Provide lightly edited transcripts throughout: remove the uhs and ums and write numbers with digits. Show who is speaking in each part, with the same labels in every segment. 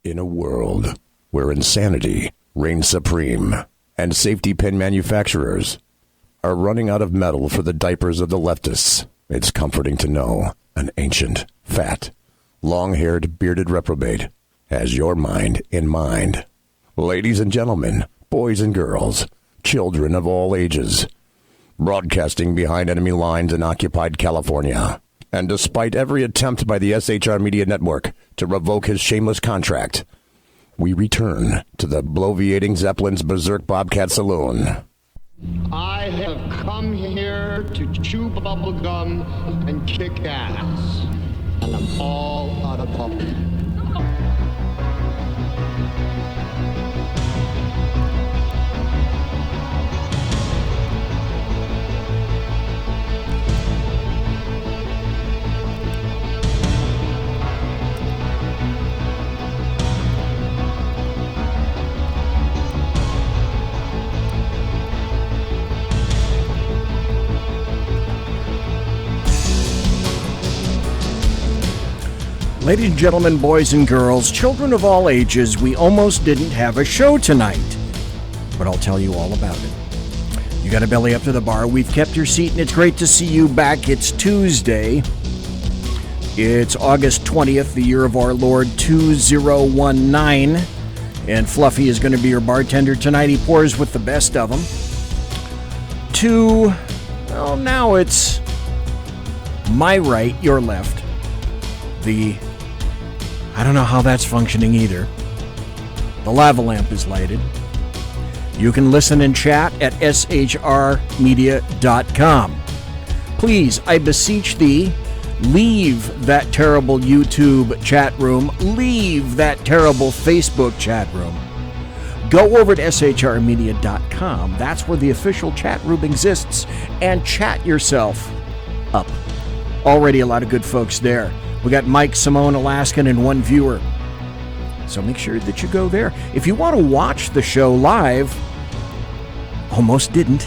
Speaker 1: In a world where insanity reigns supreme and safety pin manufacturers are running out of metal for the diapers of the leftists, it's comforting to know an ancient, fat, long-haired, bearded reprobate has your mind in mind. Ladies and gentlemen, boys and girls, children of all ages, broadcasting behind enemy lines in occupied California. And despite every attempt by the SHR Media Network to revoke his shameless contract, we return to the bloviating Zeppelin's Berserk Bobcat Saloon.
Speaker 2: I have come here to chew bubblegum and kick ass. And I'm all out of bubblegum.
Speaker 3: Ladies and gentlemen, boys and girls, children of all ages, we almost didn't have a show tonight, but I'll tell you all about it. You got a belly up to the bar, we've kept your seat, and it's great to see you back. It's Tuesday. It's August 20th, the year of our Lord 2019, and Fluffy is going to be your bartender tonight. He pours with the best of them. Well, now it's my right, your left. I don't know how that's functioning either. The lava lamp is lighted. You can listen and chat at shrmedia.com. Please, I beseech thee, leave that terrible YouTube chat room. Leave that terrible Facebook chat room. Go over to shrmedia.com. That's where the official chat room exists. And chat yourself up. Already a lot of good folks there. We got Mike, Simone, Alaskan, and one viewer. So make sure that you go there. If you want to watch the show live, almost didn't,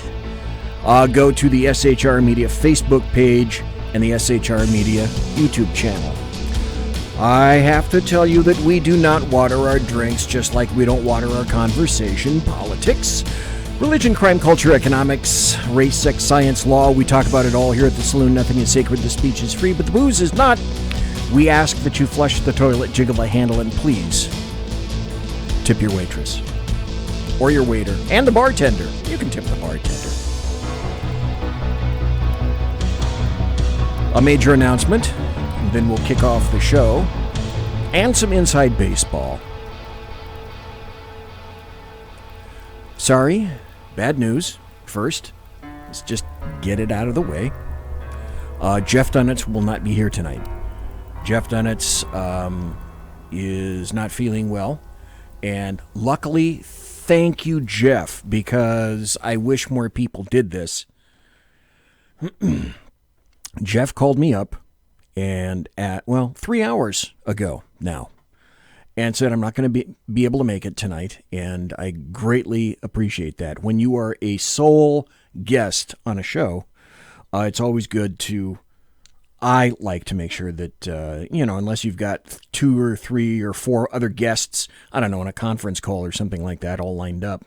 Speaker 3: go to the SHR Media Facebook page and the SHR Media YouTube channel. I have to tell you that we do not water our drinks, just like we don't water our conversation, politics, religion, crime, culture, economics, race, sex, science, law. We talk about it all here at the Saloon. Nothing is sacred. The speech is free, but the booze is not. We ask that you flush the toilet, jiggle the handle, and please tip your waitress or your waiter and the bartender. You can tip the bartender. A major announcement, and then we'll kick off the show, and some inside baseball. Sorry, bad news. First, let's just get it out of the way. Jeff Dunitz will not be here tonight. Jeff Dunitz is not feeling well, and luckily, thank you, Jeff, because I wish more people did this. Jeff called me up and 3 hours ago now, and said I'm not going to be able to make it tonight, and I greatly appreciate that. When you are a sole guest on a show, it's always good to... I like to make sure that, unless you've got 2 or 3 or 4 other guests, I don't know, on a conference call or something like that, all lined up,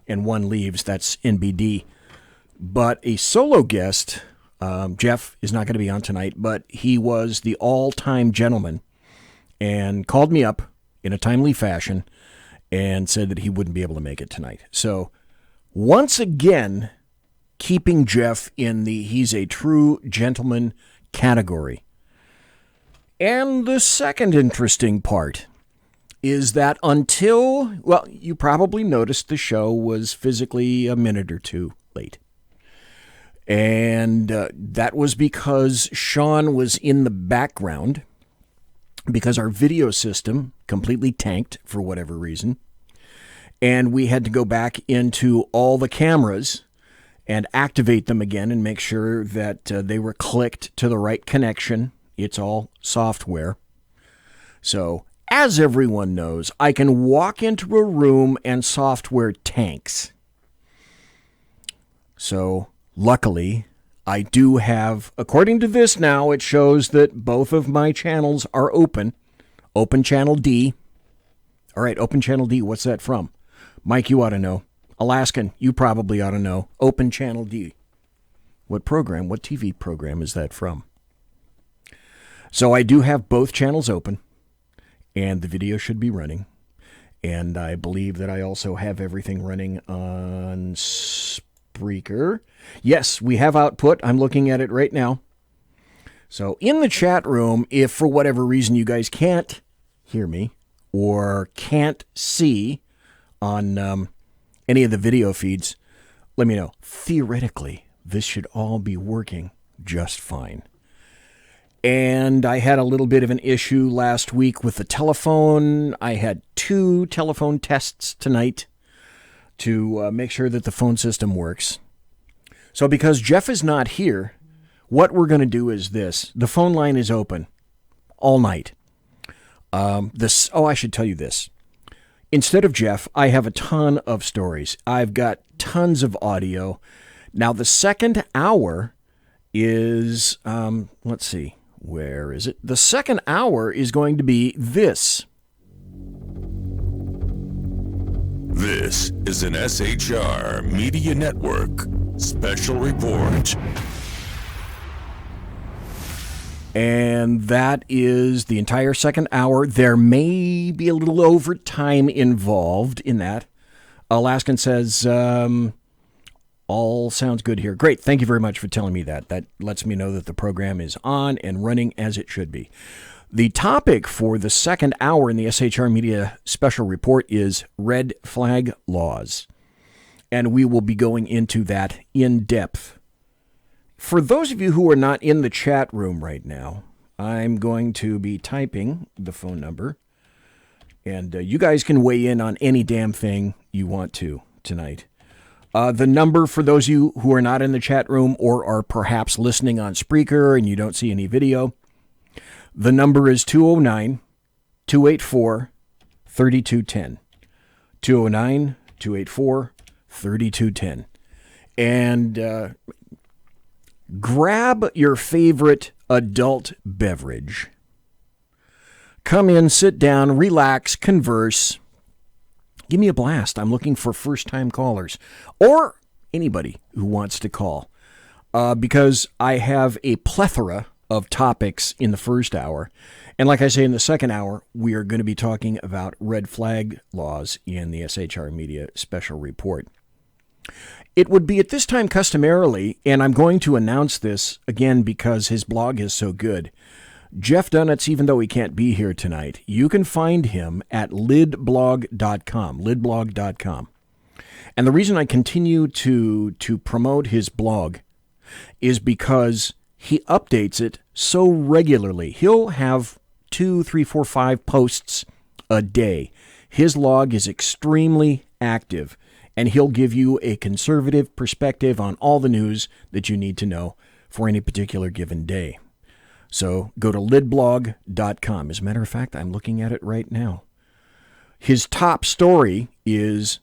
Speaker 3: and one leaves, that's NBD. But a solo guest, Jeff is not going to be on tonight, but he was the all-time gentleman and called me up in a timely fashion and said that he wouldn't be able to make it tonight. So, once again, keeping Jeff in the he's a true gentleman category. And the second interesting part is that you probably noticed the show was physically a minute or two late. And that was because Sean was in the background because our video system completely tanked for whatever reason. And we had to go back into all the cameras and activate them again and make sure that they were clicked to the right connection. It's all software. So, as everyone knows, I can walk into a room and software tanks. So, luckily, I do have, according to this now, it shows that both of my channels are open. Open channel D, All right, Open Channel D, what's that from? Mike, you ought to know. Alaskan, you probably ought to know. Open Channel D. What program, what TV program is that from? So I do have both channels open, and the video should be running. And I believe that I also have everything running on Spreaker. Yes, we have output. I'm looking at it right now. So in the chat room, if for whatever reason you guys can't hear me or can't see on any of the video feeds, let me know. Theoretically, this should all be working just fine. And I had a little bit of an issue last week with the telephone. I had 2 telephone tests tonight to make sure that the phone system works. So because Jeff is not here, what we're going to do is this. The phone line is open all night. I should tell you this. Instead of Jeff, I have a ton of stories. I've got tons of audio. Now, the second hour is, let's see, where is it? The second hour is going to be this.
Speaker 4: This is an SHR Media Network special report.
Speaker 3: And that is the entire second hour. There may be a little overtime involved in that. Alaskan says, all sounds good here. Great. Thank you very much for telling me that. That lets me know that the program is on and running as it should be. The topic for the second hour in the SHR Media Special Report is red flag laws. And we will be going into that in depth. For those of you who are not in the chat room right now, I'm going to be typing the phone number. And you guys can weigh in on any damn thing you want to tonight. The number for those of you who are not in the chat room or are perhaps listening on Spreaker and you don't see any video, the number is 209-284-3210. 209-284-3210. And grab your favorite adult beverage. Come in, sit down, relax, converse. Give me a blast. I'm looking for first-time callers or anybody who wants to call because I have a plethora of topics in the first hour. And like I say, in the second hour, we are going to be talking about red flag laws in the SHR Media Special Report. It would be at this time customarily, and I'm going to announce this again because his blog is so good, Jeff Dunitz, even though he can't be here tonight, you can find him at lidblog.com. And the reason I continue to promote his blog is because he updates it so regularly. He'll have 2, 3, 4, 5 posts a day. His log is extremely active, and he'll give you a conservative perspective on all the news that you need to know for any particular given day. So go to lidblog.com. As a matter of fact, I'm looking at it right now. His top story is,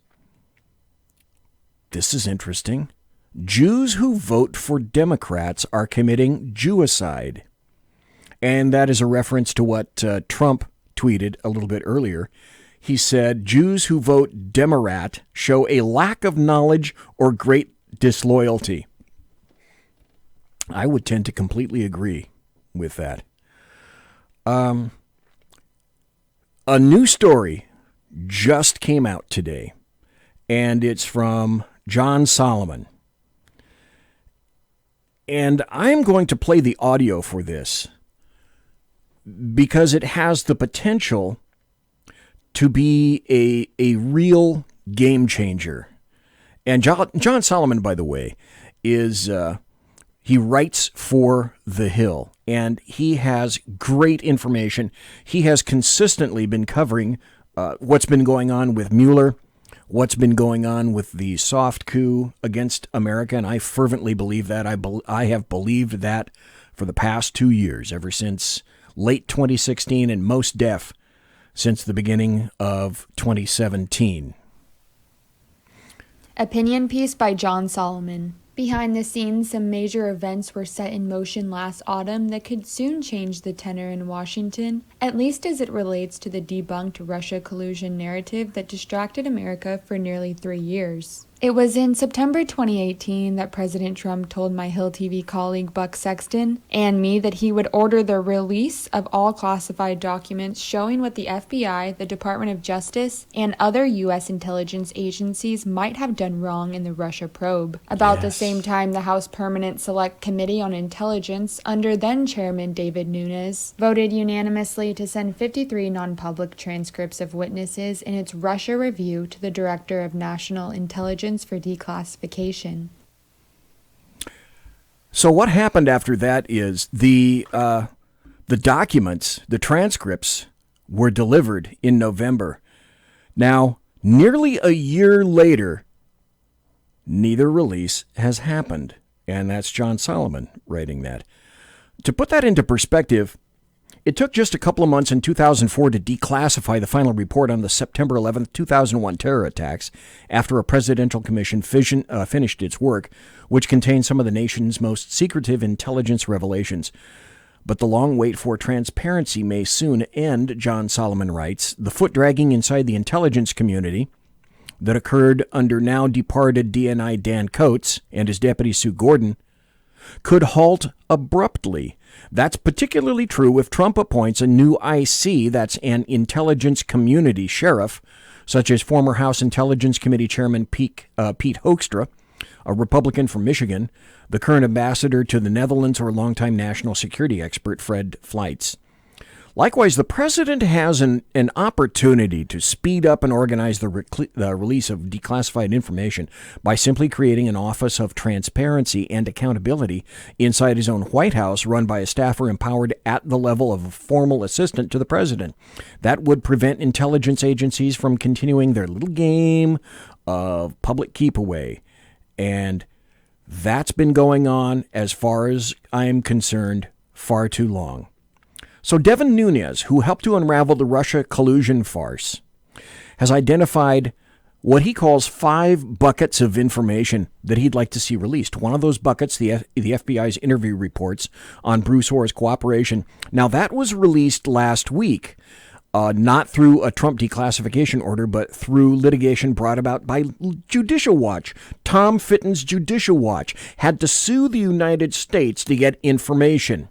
Speaker 3: this is interesting, Jews who vote for Democrats are committing Jewicide. And that is a reference to what Trump tweeted a little bit earlier. He said, Jews who vote Demorat show a lack of knowledge or great disloyalty. I would tend to completely agree with that. A new story just came out today, and it's from John Solomon. And I'm going to play the audio for this because it has the potential to be a real game changer. And John Solomon, by the way, is he writes for The Hill, and he has great information. He has consistently been covering what's been going on with Mueller, what's been going on with the soft coup against America, and I fervently believe that. I have believed that for the past 2 years, ever since late 2016, and most def since the beginning of 2017.
Speaker 5: Opinion piece by John Solomon. Behind the scenes, some major events were set in motion last autumn that could soon change the tenor in Washington, at least as it relates to the debunked Russia collusion narrative that distracted America for nearly 3 years. It was in September 2018 that President Trump told my Hill TV colleague Buck Sexton and me that he would order the release of all classified documents showing what the FBI, the Department of Justice, and other U.S. intelligence agencies might have done wrong in the Russia probe. About the same time, the House Permanent Select Committee on Intelligence, under then-Chairman David Nunes, voted unanimously to send 53 non-public transcripts of witnesses in its Russia review to the Director of National Intelligence for declassification.
Speaker 3: So what happened after that is the documents, the transcripts, were delivered in November. Now, nearly a year later, neither release has happened. And that's John Solomon writing that. To put that into perspective, it took just a couple of months in 2004 to declassify the final report on the September 11th, 2001 terror attacks after a presidential commission finished its work, which contained some of the nation's most secretive intelligence revelations. But the long wait for transparency may soon end, John Solomon writes. The foot-dragging inside the intelligence community that occurred under now-departed DNI Dan Coates and his deputy Sue Gordon could halt abruptly. That's particularly true if Trump appoints a new IC, that's an intelligence community sheriff, such as former House Intelligence Committee Chairman Pete Hoekstra, a Republican from Michigan, the current ambassador to the Netherlands, or longtime national security expert Fred Fleitz. Likewise, the president has an opportunity to speed up and organize the release of declassified information by simply creating an Office of Transparency and Accountability inside his own White House, run by a staffer empowered at the level of a formal assistant to the president. That would prevent intelligence agencies from continuing their little game of public keep away. And that's been going on, as far as I'm concerned, far too long. So Devin Nunes, who helped to unravel the Russia collusion farce, has identified what he calls 5 buckets of information that he'd like to see released. One of those buckets, the FBI's interview reports on Bruce Orr's cooperation. Now, that was released last week, not through a Trump declassification order, but through litigation brought about by Judicial Watch. Tom Fitton's Judicial Watch had to sue the United States to get information.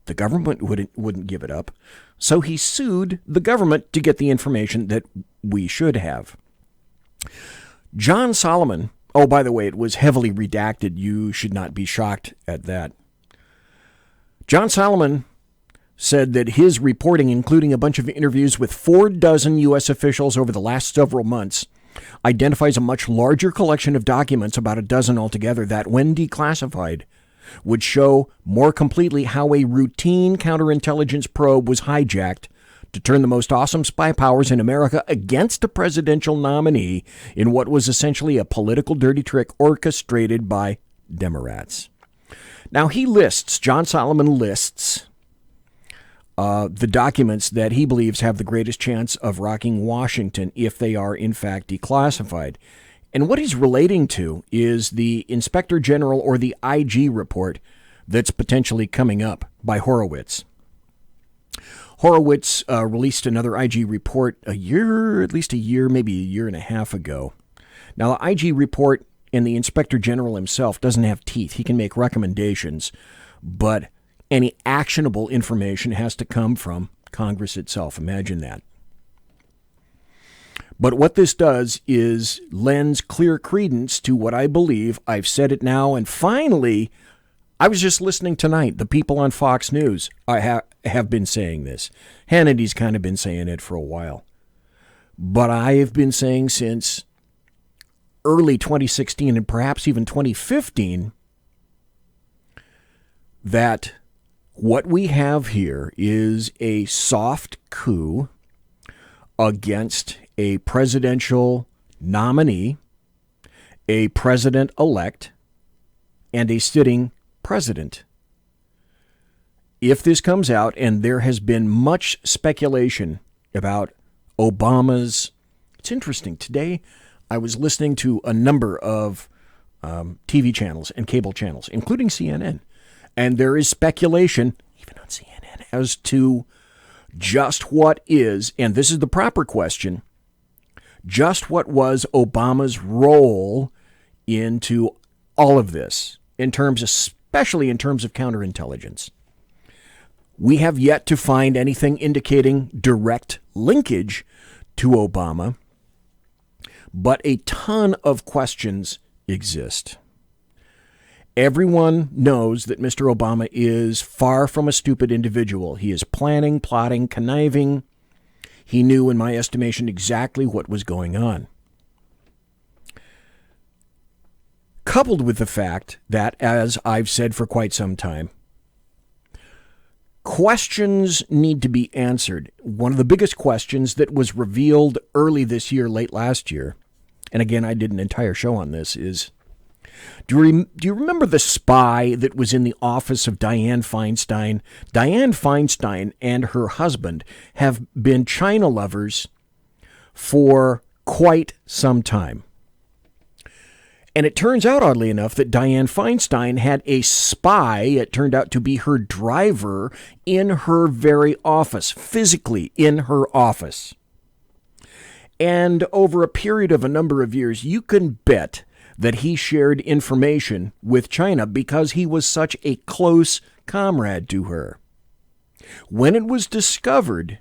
Speaker 3: The government wouldn't give it up, so he sued the government to get the information that we should have. John Solomon, oh, by the way, it was heavily redacted. You should not be shocked at that. John Solomon said that his reporting, including a bunch of interviews with 4 dozen U.S. officials over the last several months, identifies a much larger collection of documents, about a dozen altogether, that, when declassified, would show more completely how a routine counterintelligence probe was hijacked to turn the most awesome spy powers in America against a presidential nominee in what was essentially a political dirty trick orchestrated by Democrats. Now, John Solomon lists the documents that he believes have the greatest chance of rocking Washington if they are, in fact, declassified. And what he's relating to is the Inspector General, or the IG report, that's potentially coming up by Horowitz. Horowitz released another IG report maybe a year and a half ago. Now, the IG report and the Inspector General himself doesn't have teeth. He can make recommendations, but any actionable information has to come from Congress itself. Imagine that. But what this does is lends clear credence to what I believe. I've said it now, and finally, I was just listening tonight. The people on Fox News have been saying this. Hannity's kind of been saying it for a while. But I have been saying since early 2016 and perhaps even 2015 that what we have here is a soft coup against a presidential nominee, a president-elect, and a sitting president. If this comes out, and there has been much speculation about Obama's... It's interesting. Today, I was listening to a number of TV channels and cable channels, including CNN. And there is speculation, even on CNN, as to just what is, and this is the proper question, just what was Obama's role into all of this, especially in terms of counterintelligence. We have yet to find anything indicating direct linkage to Obama, but a ton of questions exist. Everyone knows that Mr. Obama is far from a stupid individual. He is planning, plotting, conniving. He knew, in my estimation, exactly what was going on. Coupled with the fact that, as I've said for quite some time, questions need to be answered. One of the biggest questions that was revealed early this year, late last year, and again, I did an entire show on this, is do you remember the spy that was in the office of Dianne Feinstein? Dianne Feinstein and her husband have been China lovers for quite some time. And it turns out, oddly enough, that Dianne Feinstein had a spy, it turned out to be her driver, in her very office, physically in her office. And over a period of a number of years, you can bet that he shared information with China because he was such a close comrade to her. When it was discovered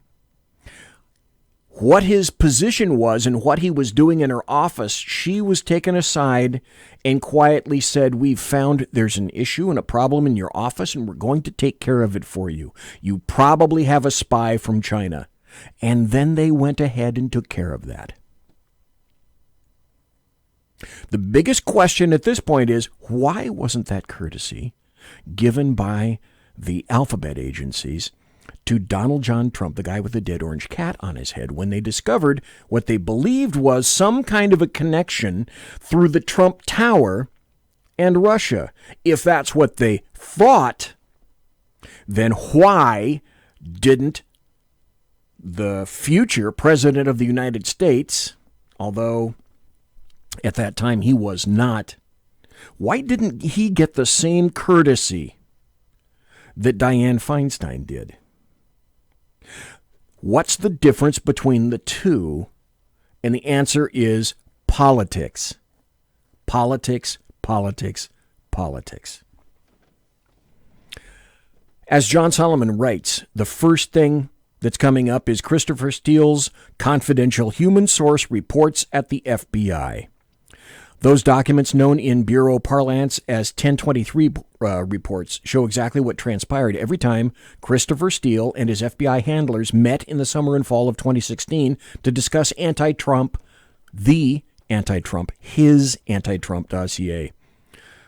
Speaker 3: what his position was and what he was doing in her office, she was taken aside and quietly said, "We've found there's an issue and a problem in your office, and we're going to take care of it for you. You probably have a spy from China." And then they went ahead and took care of that. The biggest question at this point is, why wasn't that courtesy given by the alphabet agencies to Donald John Trump, the guy with the dead orange cat on his head, when they discovered what they believed was some kind of a connection through the Trump Tower and Russia? If that's what they thought, then why didn't the future president of the United States, although at that time he was not, why didn't he get the same courtesy that Dianne Feinstein did? What's the difference between the two? And the answer is politics. Politics, politics, politics. As John Solomon writes, the first thing that's coming up is Christopher Steele's confidential human source reports at the FBI. Those documents, known in Bureau parlance as 1023 reports, show exactly what transpired every time Christopher Steele and his FBI handlers met in the summer and fall of 2016 to discuss anti-Trump, his anti-Trump dossier.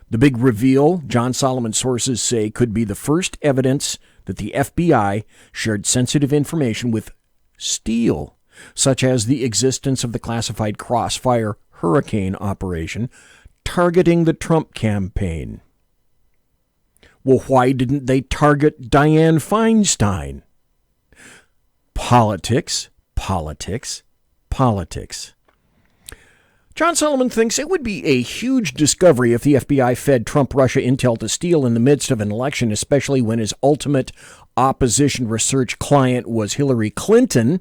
Speaker 3: The big reveal, John Solomon's sources say, could be the first evidence that the FBI shared sensitive information with Steele, such as the existence of the classified Crossfire Hurricane operation targeting the Trump campaign. Well, why didn't they target Dianne Feinstein? Politics, politics, politics. John Solomon thinks it would be a huge discovery if the FBI fed Trump-Russia intel to Steele in the midst of an election, especially when his ultimate opposition research client was Hillary Clinton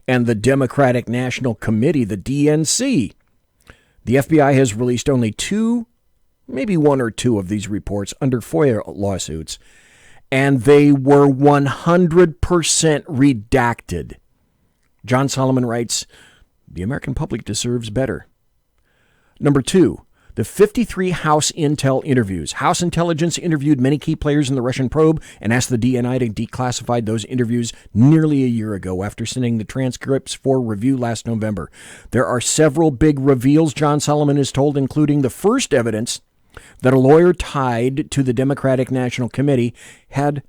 Speaker 3: and the Democratic National Committee, the DNC. The FBI has released only two, maybe one or two of these reports under FOIA lawsuits, and they were 100% redacted. John Solomon writes, the American public deserves better. Number two, the 53 House Intel interviews. House Intelligence interviewed many key players in the Russian probe and asked the DNI to declassify those interviews nearly a year ago after sending the transcripts for review last November. There are several big reveals, John Solomon is told, including the first evidence that a lawyer tied to the Democratic National Committee had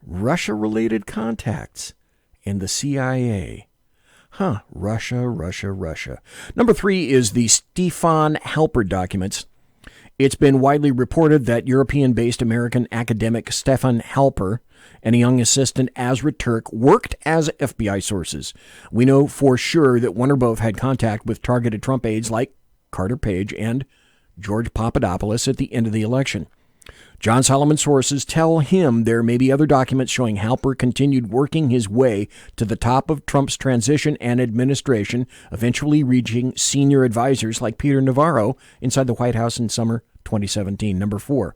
Speaker 3: Russia-related contacts in the CIA. Russia. Number three is the Stefan Halper documents. It's been widely reported that European-based American academic Stefan Halper and a young assistant Azra Turk worked as FBI sources. We know for sure that one or both had contact with targeted Trump aides like Carter Page and George Papadopoulos at the end of the election. John Solomon sources tell him there may be other documents showing Halper continued working his way to the top of Trump's transition and administration, eventually reaching senior advisors like Peter Navarro inside the White House in summer 2017. Number 4,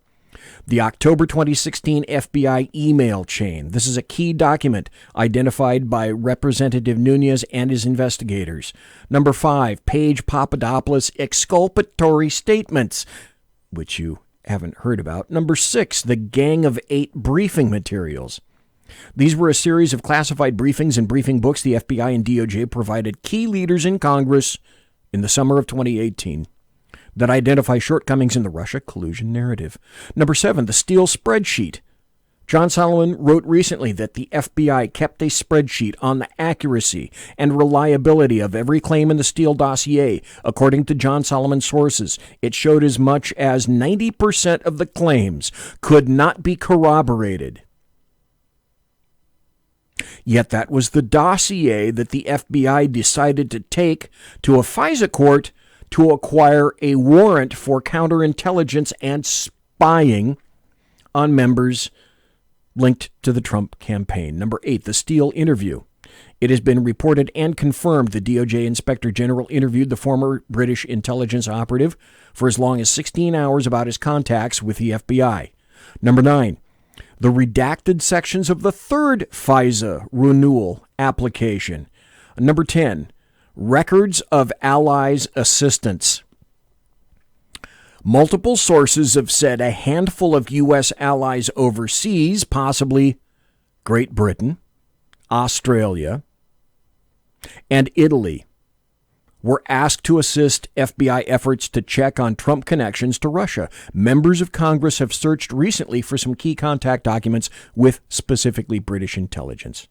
Speaker 3: the October 2016 FBI email chain. This is a key document identified by Representative Nunes and his investigators. Number 5, Page Papadopoulos exculpatory statements, which you haven't heard about. Number 6, the Gang of 8 briefing materials. These were a series of classified briefings and briefing books the FBI and DOJ provided key leaders in Congress in the summer of 2018 that identify shortcomings in the Russia collusion narrative. Number 7, the Steele spreadsheet. John Solomon wrote recently that the FBI kept a spreadsheet on the accuracy and reliability of every claim in the Steele dossier. According to John Solomon sources, it showed as much as 90% of the claims could not be corroborated. Yet that was the dossier that the FBI decided to take to a FISA court to acquire a warrant for counterintelligence and spying on members linked to the Trump campaign. Number 8, the Steele interview. It has been reported and confirmed the DOJ Inspector General interviewed the former British intelligence operative for as long as 16 hours about his contacts with the FBI. Number 9, the redacted sections of the third FISA renewal application. Number 10, records of allies' assistance. Multiple sources have said a handful of U.S. allies overseas, possibly Great Britain, Australia, and Italy, were asked to assist FBI efforts to check on Trump connections to Russia. Members of Congress have searched recently for some key contact documents with specifically British intelligence.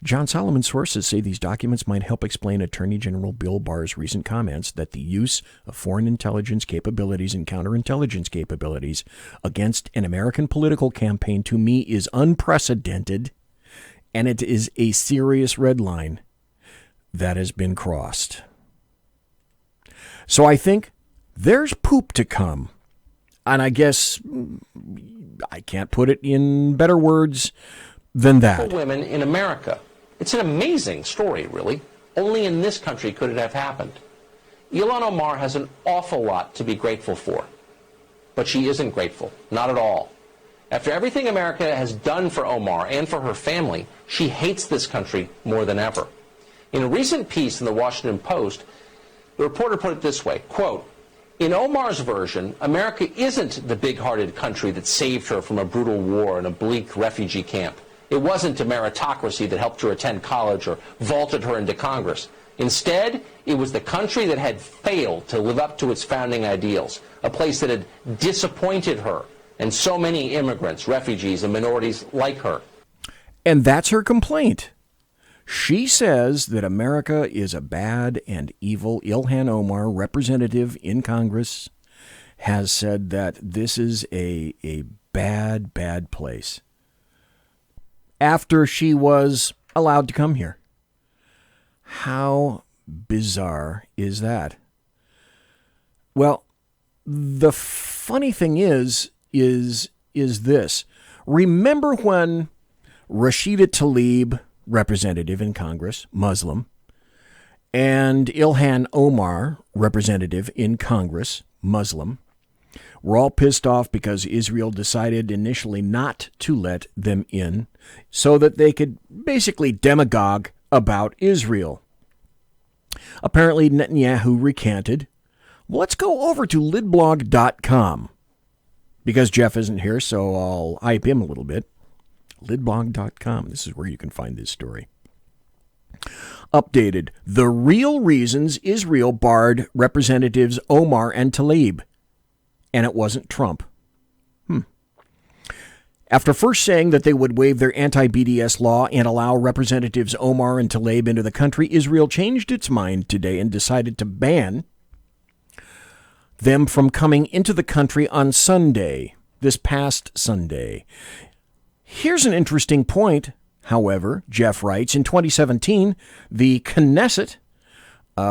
Speaker 3: John Solomon sources say these documents might help explain Attorney General Bill Barr's recent comments that the use of foreign intelligence capabilities and counterintelligence capabilities against an American political campaign to me is unprecedented, and it is a serious red line that has been crossed. So I think there's poop to come. And I guess I can't put it in better words than that.
Speaker 6: Women in America. It's an amazing story, really. Only in this country could it have happened. Ilhan Omar has an awful lot to be grateful for. But she isn't grateful. Not at all. After everything America has done for Omar and for her family, she hates this country more than ever. In a recent piece in the Washington Post, the reporter put it this way, quote, "In Omar's version, America isn't the big-hearted country that saved her from a brutal war and a bleak refugee camp. It wasn't a meritocracy that helped her attend college or vaulted her into Congress. Instead, it was the country that had failed to live up to its founding ideals, a place that had disappointed her and so many immigrants, refugees, and minorities like her."
Speaker 3: And that's her complaint. She says that America is a bad and evil. Ilhan Omar, representative in Congress, has said that this is a bad, bad place after she was allowed to come here. How bizarre is that? Well, the funny thing is this. Remember when Rashida Tlaib, representative in Congress, Muslim, and Ilhan Omar, representative in Congress, Muslim, were all pissed off because Israel decided initially not to let them in so that they could basically demagogue about Israel. Apparently Netanyahu recanted. Well, let's go over to lidblog.com because Jeff isn't here, so I'll hype him a little bit. Lidblog.com. This is where you can find this story. Updated. The real reasons Israel barred Representatives Omar and Tlaib. And it wasn't Trump. After first saying that they would waive their anti-BDS law and allow Representatives Omar and Tlaib into the country, Israel changed its mind today and decided to ban them from coming into the country on Sunday, this past Sunday. Here's an interesting point, however, Jeff writes. In 2017, the Knesset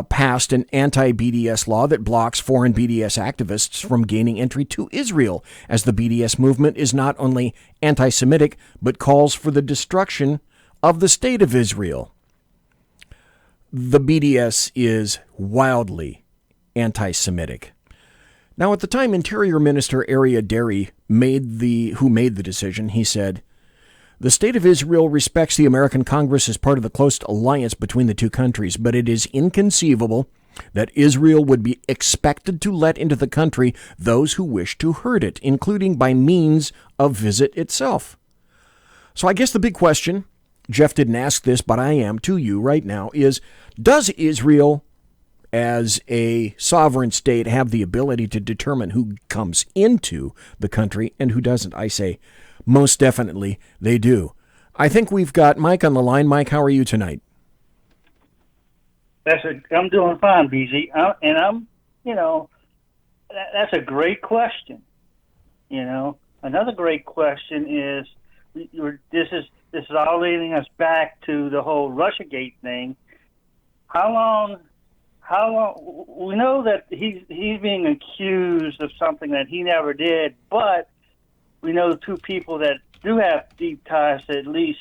Speaker 3: passed an anti-BDS law that blocks foreign BDS activists from gaining entry to Israel, as the BDS movement is not only anti-Semitic, but calls for the destruction of the state of Israel. The BDS is wildly anti-Semitic. Now, at the time, Interior Minister Aryeh Deri who made the decision, he said, "The state of Israel respects the American Congress as part of the close alliance between the two countries, but it is inconceivable that Israel would be expected to let into the country those who wish to hurt it, including by means of visit itself." So I guess the big question, Jeff didn't ask this, but I am to you right now, is does Israel as a sovereign state have the ability to determine who comes into the country and who doesn't? I say most definitely they do. I think we've got Mike on the line. Mike, how are you tonight?
Speaker 7: I'm doing fine, BZ. That's a great question. Another great question is, this is all leading us back to the whole Russiagate thing. How long? We know that he's being accused of something that he never did, but we know two people that do have deep ties to at least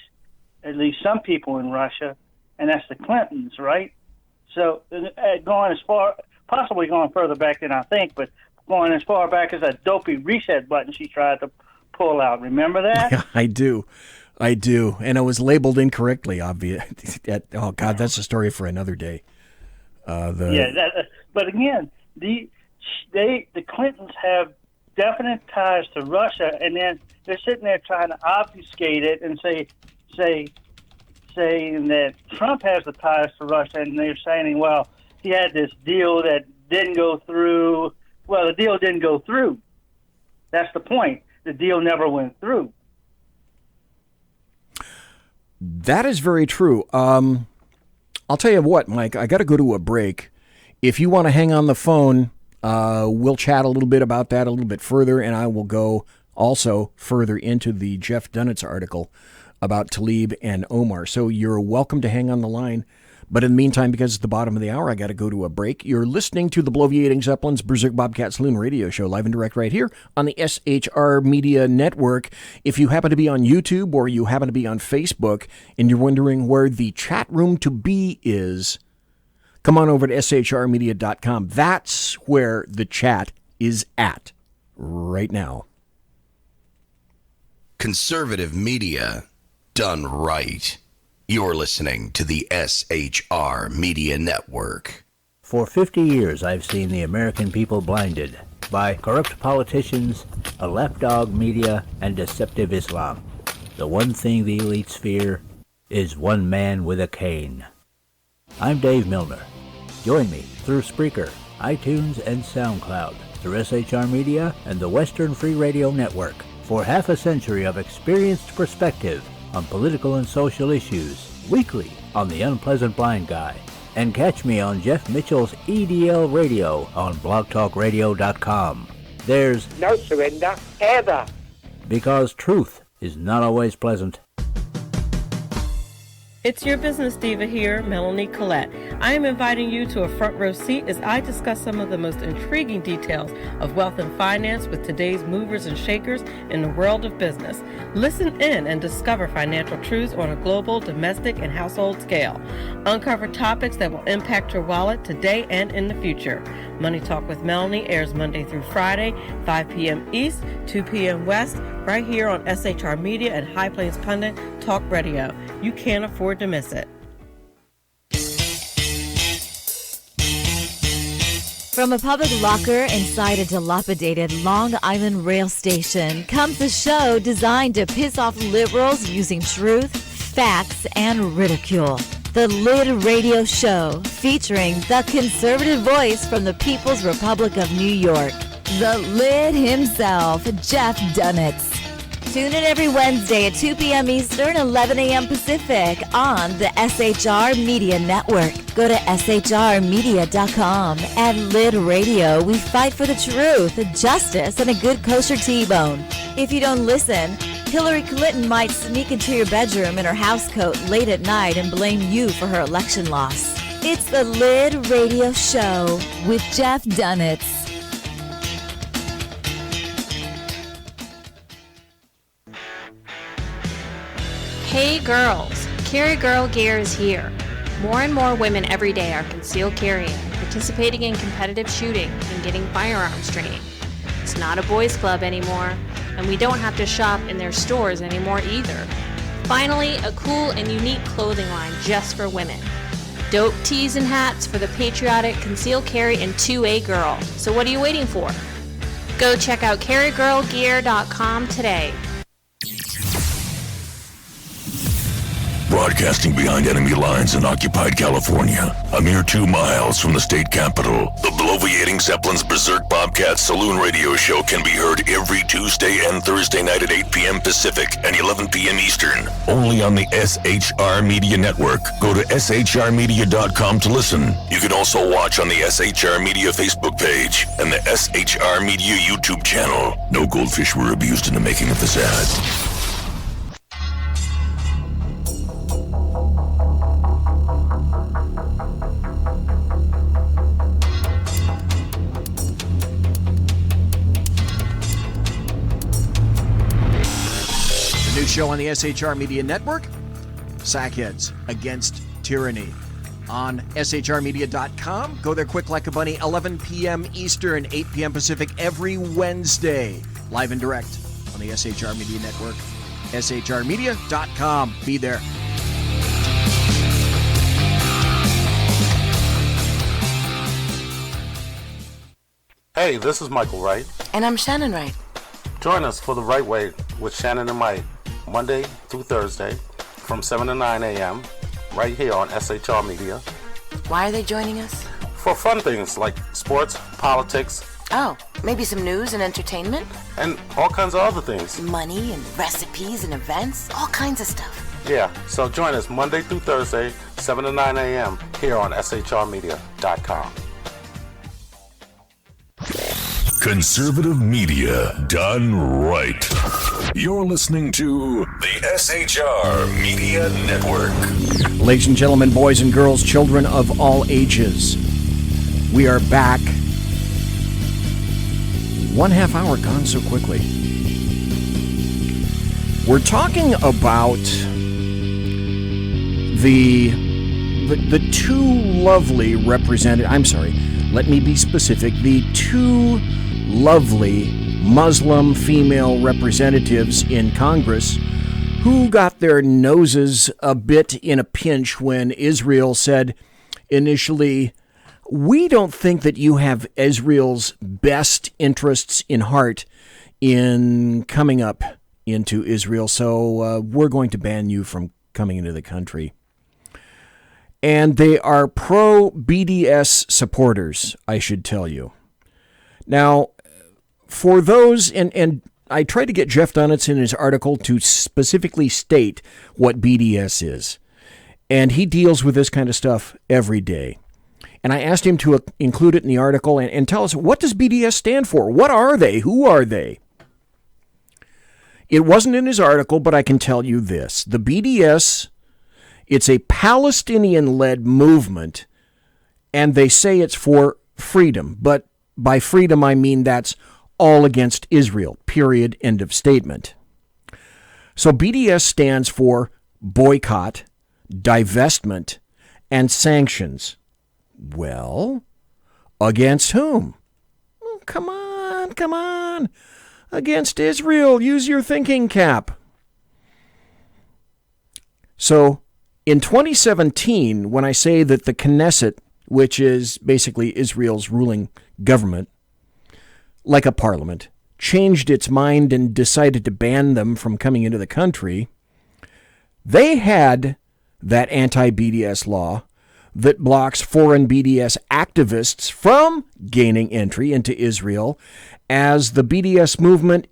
Speaker 7: some people in Russia, and that's the Clintons, right? So possibly going further back than I think, but going as far back as that dopey reset button she tried to pull out. Remember that?
Speaker 3: Yeah, I do. And it was labeled incorrectly, obvious. Oh, God, that's a story for another day.
Speaker 7: But again, the Clintons have definite ties to Russia, and then they're sitting there trying to obfuscate it and saying that Trump has the ties to Russia, and they're saying, well, he had this deal that didn't go through. Well, the deal didn't go through. That's the point. The deal never went through.
Speaker 3: That is very true. I'll tell you what, Mike, I got to go to a break. If you want to hang on the phone, we'll chat a little bit about that a little bit further, and I will go also further into the Jeff Dunnett's article about Tlaib and Omar. So you're welcome to hang on the line. But in the meantime, because it's the bottom of the hour, I got to go to a break. You're listening to the Bloviating Zeppelin's Berserk Bobcat Saloon radio show, live and direct right here on the SHR Media Network. If you happen to be on YouTube or you happen to be on Facebook and you're wondering where the chat room to be is, come on over to shrmedia.com. That's where the chat is at right now.
Speaker 8: Conservative media done right. You're listening to the SHR Media Network.
Speaker 9: For 50 years, I've seen the American people blinded by corrupt politicians, a lapdog media, and deceptive Islam. The one thing the elites fear is one man with a cane. I'm Dave Milner. Join me through Spreaker, iTunes, and SoundCloud, through SHR Media and the Western Free Radio Network, for half a century of experienced perspective on political and social issues, weekly on The Unpleasant Blind Guy. And catch me on Jeff Mitchell's EDL Radio on blogtalkradio.com. There's
Speaker 10: no surrender, ever.
Speaker 9: Because truth is not always pleasant.
Speaker 11: It's your business diva here, Melanie Collette. I am inviting you to a front row seat as I discuss some of the most intriguing details of wealth and finance with today's movers and shakers in the world of business. Listen in and discover financial truths on a global, domestic, and household scale. Uncover topics that will impact your wallet today and in the future. Money Talk with Melanie airs Monday through Friday, 5 p.m. East, 2 p.m. West, right here on SHR Media and High Plains Pundit Talk Radio. You can't afford to miss it.
Speaker 12: From a public locker inside a dilapidated Long Island rail station comes a show designed to piss off liberals using truth, facts, and ridicule. The Lid Radio Show, featuring the conservative voice from the People's Republic of New York, the Lid himself, Jeff Dunetz. Tune in every Wednesday at 2 p.m. Eastern, 11 a.m. Pacific on the SHR Media Network. Go to shrmedia.com. At Lid Radio, we fight for the truth, justice, and a good kosher T-bone. If you don't listen, Hillary Clinton might sneak into your bedroom in her housecoat late at night and blame you for her election loss. It's the Lid Radio Show with Jeff Dunitz.
Speaker 13: Hey girls, Carry Girl Gear is here. More and more women every day are concealed carrying, participating in competitive shooting, and getting firearms training. It's not a boys' club anymore, and we don't have to shop in their stores anymore either. Finally, a cool and unique clothing line just for women. Dope tees and hats for the patriotic concealed carry and 2A girl. So what are you waiting for? Go check out carrygirlgear.com today.
Speaker 4: Broadcasting behind enemy lines in occupied California, a mere 2 miles from the state capital, the bloviating Zeppelin's Berserk Bobcat Saloon radio show can be heard every Tuesday and Thursday night at 8 p.m. Pacific and 11 p.m. Eastern, only on the SHR Media Network. Go to shrmedia.com to listen. You can also watch on the SHR Media Facebook page and the SHR Media YouTube channel. No goldfish were abused in the making of this ad.
Speaker 3: New show on the SHR Media Network, Sackheads Against Tyranny. On shrmedia.com. Go there quick like a bunny, 11 p.m. Eastern, 8 p.m. Pacific, every Wednesday. Live and direct on the SHR Media Network. shrmedia.com. Be there.
Speaker 14: Hey, this is Michael Wright.
Speaker 15: And I'm Shannon Wright.
Speaker 14: Join us for The Right Way with Shannon and Mike, Monday through Thursday from 7 to 9 a.m. right here on SHR Media.
Speaker 15: Why are they joining us?
Speaker 14: For fun things like sports, politics.
Speaker 15: Oh, maybe some news and entertainment?
Speaker 14: And all kinds of other things.
Speaker 15: Money and recipes and events, all kinds of stuff.
Speaker 14: Yeah, so join us Monday through Thursday, 7 to 9 a.m. here on shrmedia.com.
Speaker 4: Conservative media done right. You're listening to the SHR Media Network.
Speaker 3: Ladies and gentlemen, boys and girls, children of all ages, we are back. 1/2 hour gone so quickly. We're talking about the two lovely let me be specific, the two lovely Muslim female representatives in Congress who got their noses a bit in a pinch when Israel said initially, we don't think that you have Israel's best interests in heart in coming up into Israel, so we're going to ban you from coming into the country. And they are pro-BDS supporters, I should tell you. Now, for those, and I tried to get Jeff Dunitz in his article to specifically state what BDS is. And he deals with this kind of stuff every day. And I asked him to include it in the article and tell us, what does BDS stand for? What are they? Who are they? It wasn't in his article, but I can tell you this. The BDS, it's a Palestinian-led movement, and they say it's for freedom. But by freedom, I mean that's all against Israel, period, end of statement. So BDS stands for boycott, divestment, and sanctions. Well, against whom? Oh, come on. Against Israel. Use your thinking cap. So, in 2017, when I say that the Knesset, which is basically Israel's ruling government, like a parliament, changed its mind and decided to ban them from coming into the country, they had that anti-BDS law that blocks foreign BDS activists from gaining entry into Israel, as the BDS movement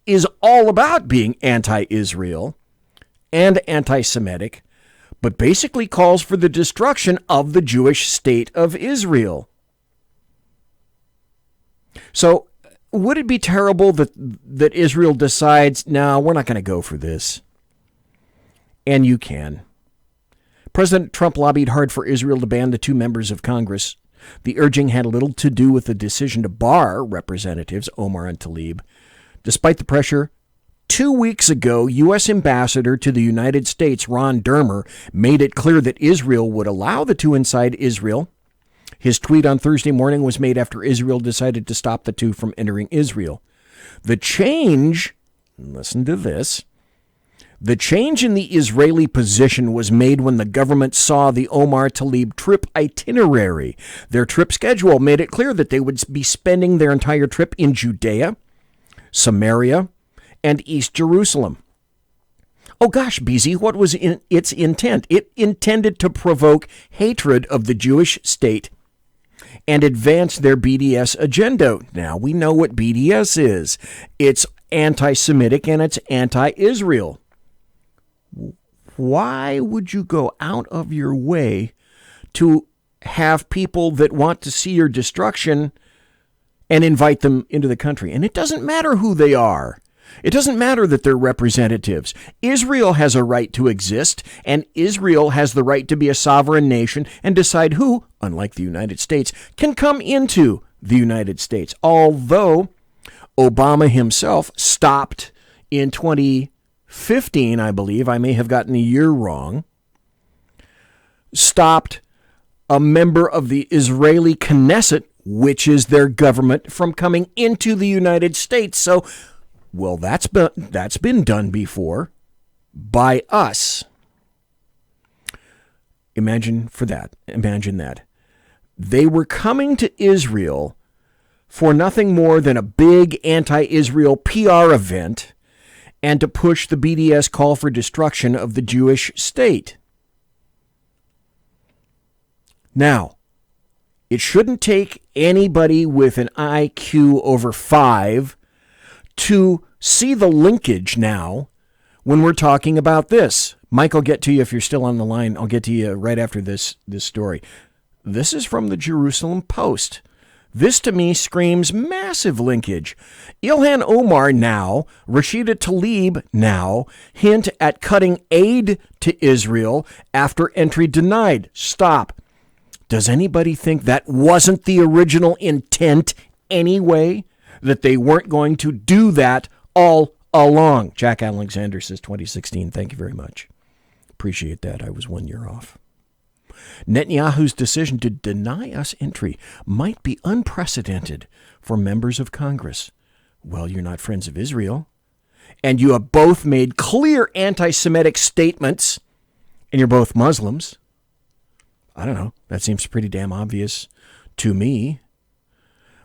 Speaker 3: is all about being anti-Israel and anti-Semitic, but basically calls for the destruction of the Jewish state of Israel. So, would it be terrible that Israel decides, no, we're not going to go for this? And you can. President Trump lobbied hard for Israel to ban the 2 members of Congress. The urging had little to do with the decision to bar Representatives Omar and Tlaib. Despite the pressure, 2 weeks ago, U.S. Ambassador to the United States, Ron Dermer, made it clear that Israel would allow the 2 inside Israel. His tweet on Thursday morning was made after Israel decided to stop the 2 from entering Israel. The change, listen to this, the change in the Israeli position was made when the government saw the Omar Tlaib trip itinerary. Their trip schedule made it clear that they would be spending their entire trip in Judea, Samaria, and East Jerusalem. Oh gosh, BZ, what was its intent? It intended to provoke hatred of the Jewish state and advance their BDS agenda. Now we know what BDS is. It's anti-Semitic and it's anti-Israel. Why would you go out of your way to have people that want to see your destruction and invite them into the country? And it doesn't matter who they are. It doesn't matter that they're representatives. Israel has a right to exist, and Israel has the right to be a sovereign nation and decide who, unlike the United States, can come into the United States. Although Obama himself stopped in 2015, I believe, I may have gotten the year wrong, stopped a member of the Israeli Knesset, which is their government, from coming into the United States. So, well, that's been done before by us. Imagine that. They were coming to Israel for nothing more than a big anti-Israel PR event and to push the BDS call for destruction of the Jewish state. Now, it shouldn't take anybody with an IQ over 5 to see the linkage now when we're talking about this. Mike, I'll get to you if you're still on the line. I'll get to you right after this story. This is from the Jerusalem Post. This, to me, screams massive linkage. Ilhan Omar now, Rashida Tlaib now, hint at cutting aid to Israel after entry denied. Stop. Does anybody think that wasn't the original intent anyway? That they weren't going to do that all along? Jack Alexander says 2016. Thank you very much. Appreciate that. I was 1 year off. Netanyahu's decision to deny us entry might be unprecedented for members of Congress. Well, you're not friends of Israel, and you have both made clear anti-Semitic statements, and you're both Muslims. I don't know. That seems pretty damn obvious to me.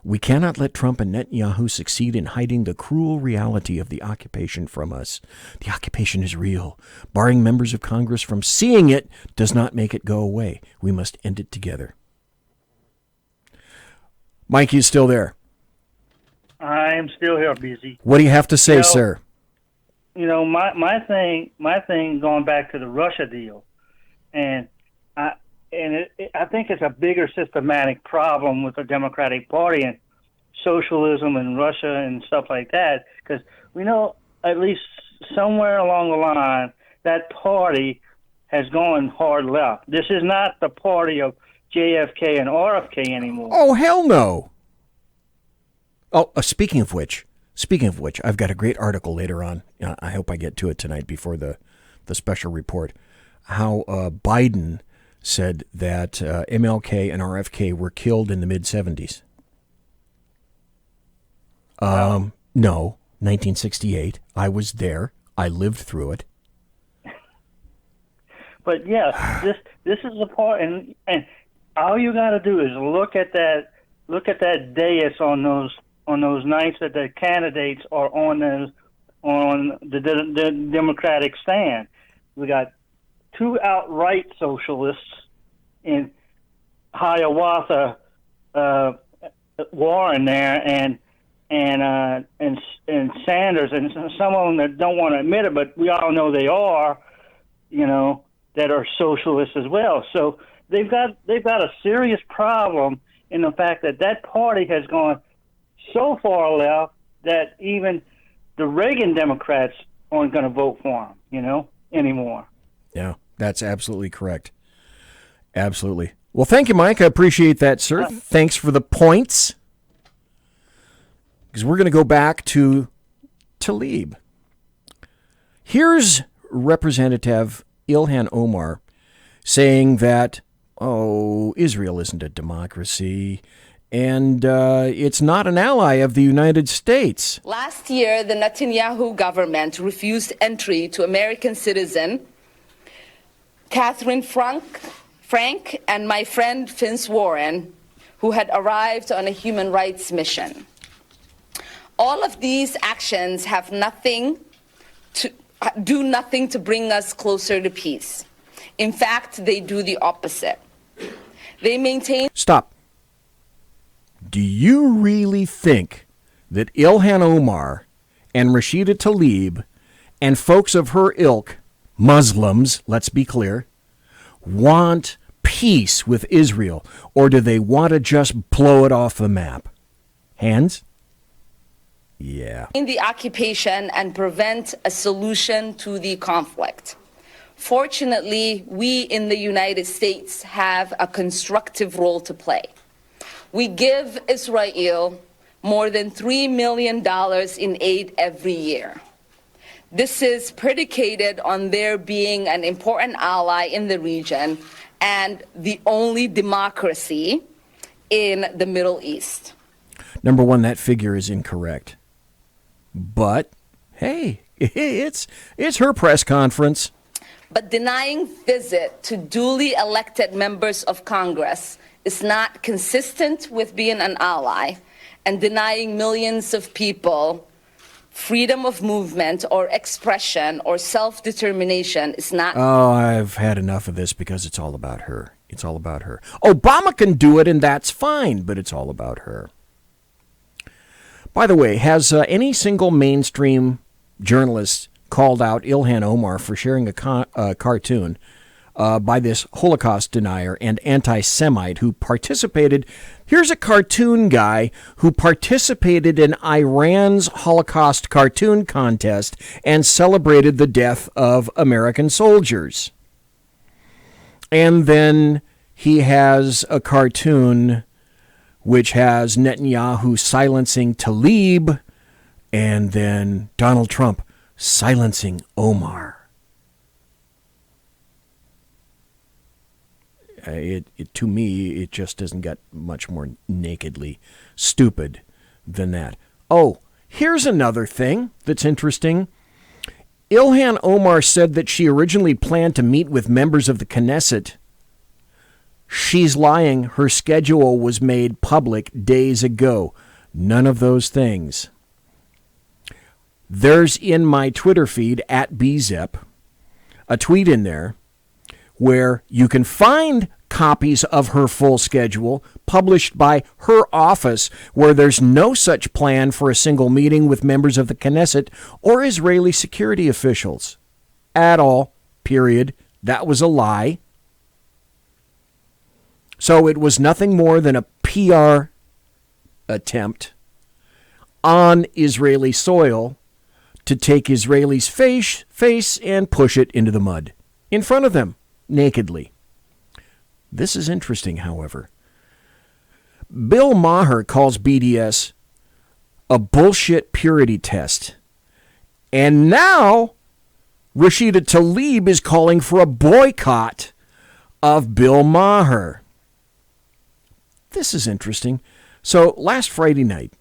Speaker 3: We cannot let Trump and Netanyahu succeed in hiding the cruel reality of the occupation from us. The occupation is real. Barring members of Congress from seeing it does not make it go away. We must end it together. Mike, you still there?
Speaker 7: I am still here, busy.
Speaker 3: What do you have to say, sir?
Speaker 7: You know, my thing going back to the Russia deal, and I think it's a bigger systematic problem with the Democratic Party and socialism in Russia and stuff like that, because we know at least somewhere along the line that party has gone hard left. This is not the party of JFK and RFK anymore.
Speaker 3: Oh, hell no. Oh, speaking of which, I've got a great article later on. I hope I get to it tonight before the special report. How Biden said that MLK and RFK were killed in the mid-'70s. No, 1968. I was there. I lived through it.
Speaker 7: But yeah, this is the part, and all you got to do is look at that dais on those nights that the candidates are on the Democratic stand. We got two outright socialists in Hiawatha, Warren there, and Sanders, and some of them that don't want to admit it, but we all know they are, that are socialists as well. So they've got a serious problem in the fact that party has gone so far left that even the Reagan Democrats aren't going to vote for them, anymore.
Speaker 3: Yeah, that's absolutely correct. Absolutely. Well, thank you, Mike. I appreciate that, sir. Thanks for the points. Because we're going to go back to Tlaib. Here's Representative Ilhan Omar saying that, Israel isn't a democracy, and it's not an ally of the United States.
Speaker 16: Last year, the Netanyahu government refused entry to American citizen Catherine Frank and my friend Vince Warren, who had arrived on a human rights mission. All of these actions have do nothing to bring us closer to peace. In fact, they do the opposite. They maintain...
Speaker 3: Stop. Do you really think that Ilhan Omar and Rashida Tlaib and folks of her ilk, Muslims, let's be clear, want peace with Israel, or do they want to just blow it off the map? Hands? Yeah.
Speaker 16: In the occupation and prevent a solution to the conflict. Fortunately, we in the United States have a constructive role to play. We give Israel more than $3 million in aid every year. This is predicated on their being an important ally in the region and the only democracy in the Middle East.
Speaker 3: Number one, that figure is incorrect. But, hey, it's her press conference.
Speaker 16: But denying visit to duly elected members of Congress is not consistent with being an ally, and denying millions of people freedom of movement or expression or self-determination is not...
Speaker 3: Oh, I've had enough of this because it's all about her. It's all about her. Obama can do it, and that's fine, but it's all about her. By the way, has any single mainstream journalist called out Ilhan Omar for sharing a cartoon by this Holocaust denier and anti-Semite who participated? Here's a cartoon guy who participated in Iran's Holocaust cartoon contest and celebrated the death of American soldiers. And then he has a cartoon which has Netanyahu silencing Tlaib, and then Donald Trump silencing Omar. To me, it just doesn't get much more nakedly stupid than that. Oh, here's another thing that's interesting. Ilhan Omar said that she originally planned to meet with members of the Knesset. She's lying. Her schedule was made public days ago. None of those things. There's in my Twitter feed, @BZEP, a tweet in there where you can find copies of her full schedule published by her office, where there's no such plan for a single meeting with members of the Knesset or Israeli security officials. At all, period. That was a lie. So it was nothing more than a PR attempt on Israeli soil to take Israelis' face and push it into the mud in front of them, nakedly. This is interesting, however. Bill Maher calls BDS a bullshit purity test. And now Rashida Tlaib is calling for a boycott of Bill Maher. This is interesting. So last Friday night,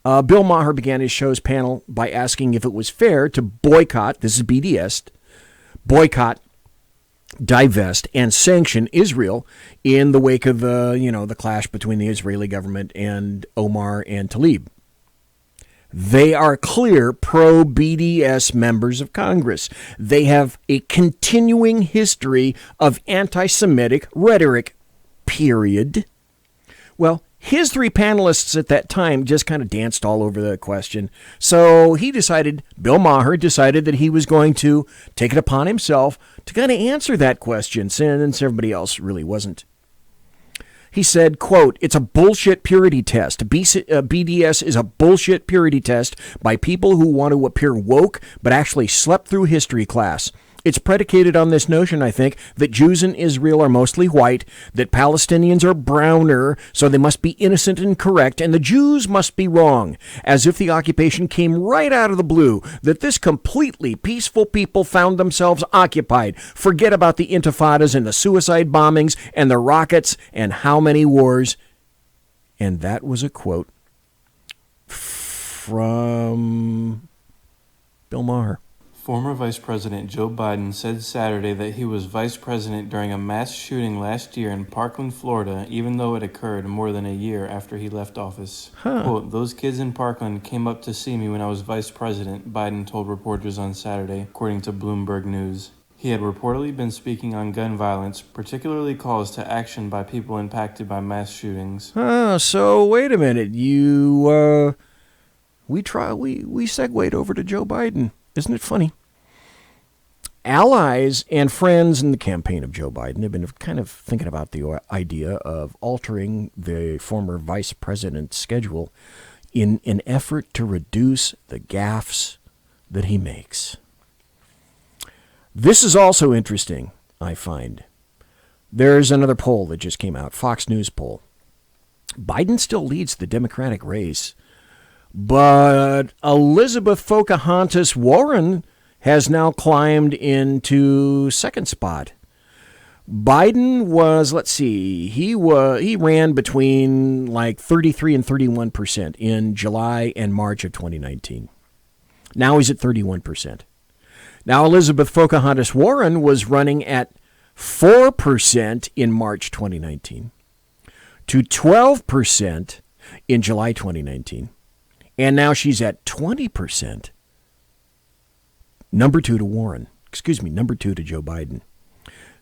Speaker 3: Bill Maher began his show's panel by asking if it was fair to boycott, this is BDS, boycott, divest, and sanction Israel in the wake of the clash between the Israeli government and Omar and Tlaib. They are clear pro-BDS members of Congress. They have a continuing history of anti-Semitic rhetoric, period. Well, his three panelists at that time just kind of danced all over the question. So Bill Maher decided that he was going to take it upon himself to kind of answer that question, since everybody else really wasn't. He said, quote, "It's a bullshit purity test. BDS is a bullshit purity test by people who want to appear woke but actually slept through history class. It's predicated on this notion, I think, that Jews in Israel are mostly white, that Palestinians are browner, so they must be innocent and correct, and the Jews must be wrong, as if the occupation came right out of the blue, that this completely peaceful people found themselves occupied. Forget about the intifadas and the suicide bombings and the rockets and how many wars. And that was a quote from Bill Maher.
Speaker 17: Former Vice President Joe Biden said Saturday that he was vice president during a mass shooting last year in Parkland, Florida, even though it occurred more than a year after he left office. Quote, "Those kids in Parkland came up to see me when I was vice president," Biden told reporters on Saturday, according to Bloomberg News. He had reportedly been speaking on gun violence, particularly calls to action by people impacted by mass shootings.
Speaker 3: So wait a minute. We segued over to Joe Biden. Isn't it funny? Allies and friends in the campaign of Joe Biden have been kind of thinking about the idea of altering the former vice president's schedule in an effort to reduce the gaffes that he makes. This is also interesting, I find. There's another poll that just came out, Fox News poll. Biden still leads the Democratic race, but Elizabeth Pocahontas Warren has now climbed into second spot. Biden was, he ran between like 33 and 31% in July and March of 2019. Now he's at 31%. Now Elizabeth Pocahontas Warren was running at 4% in March 2019 to 12% in July 2019. And now she's at 20%. Number two to Joe Biden.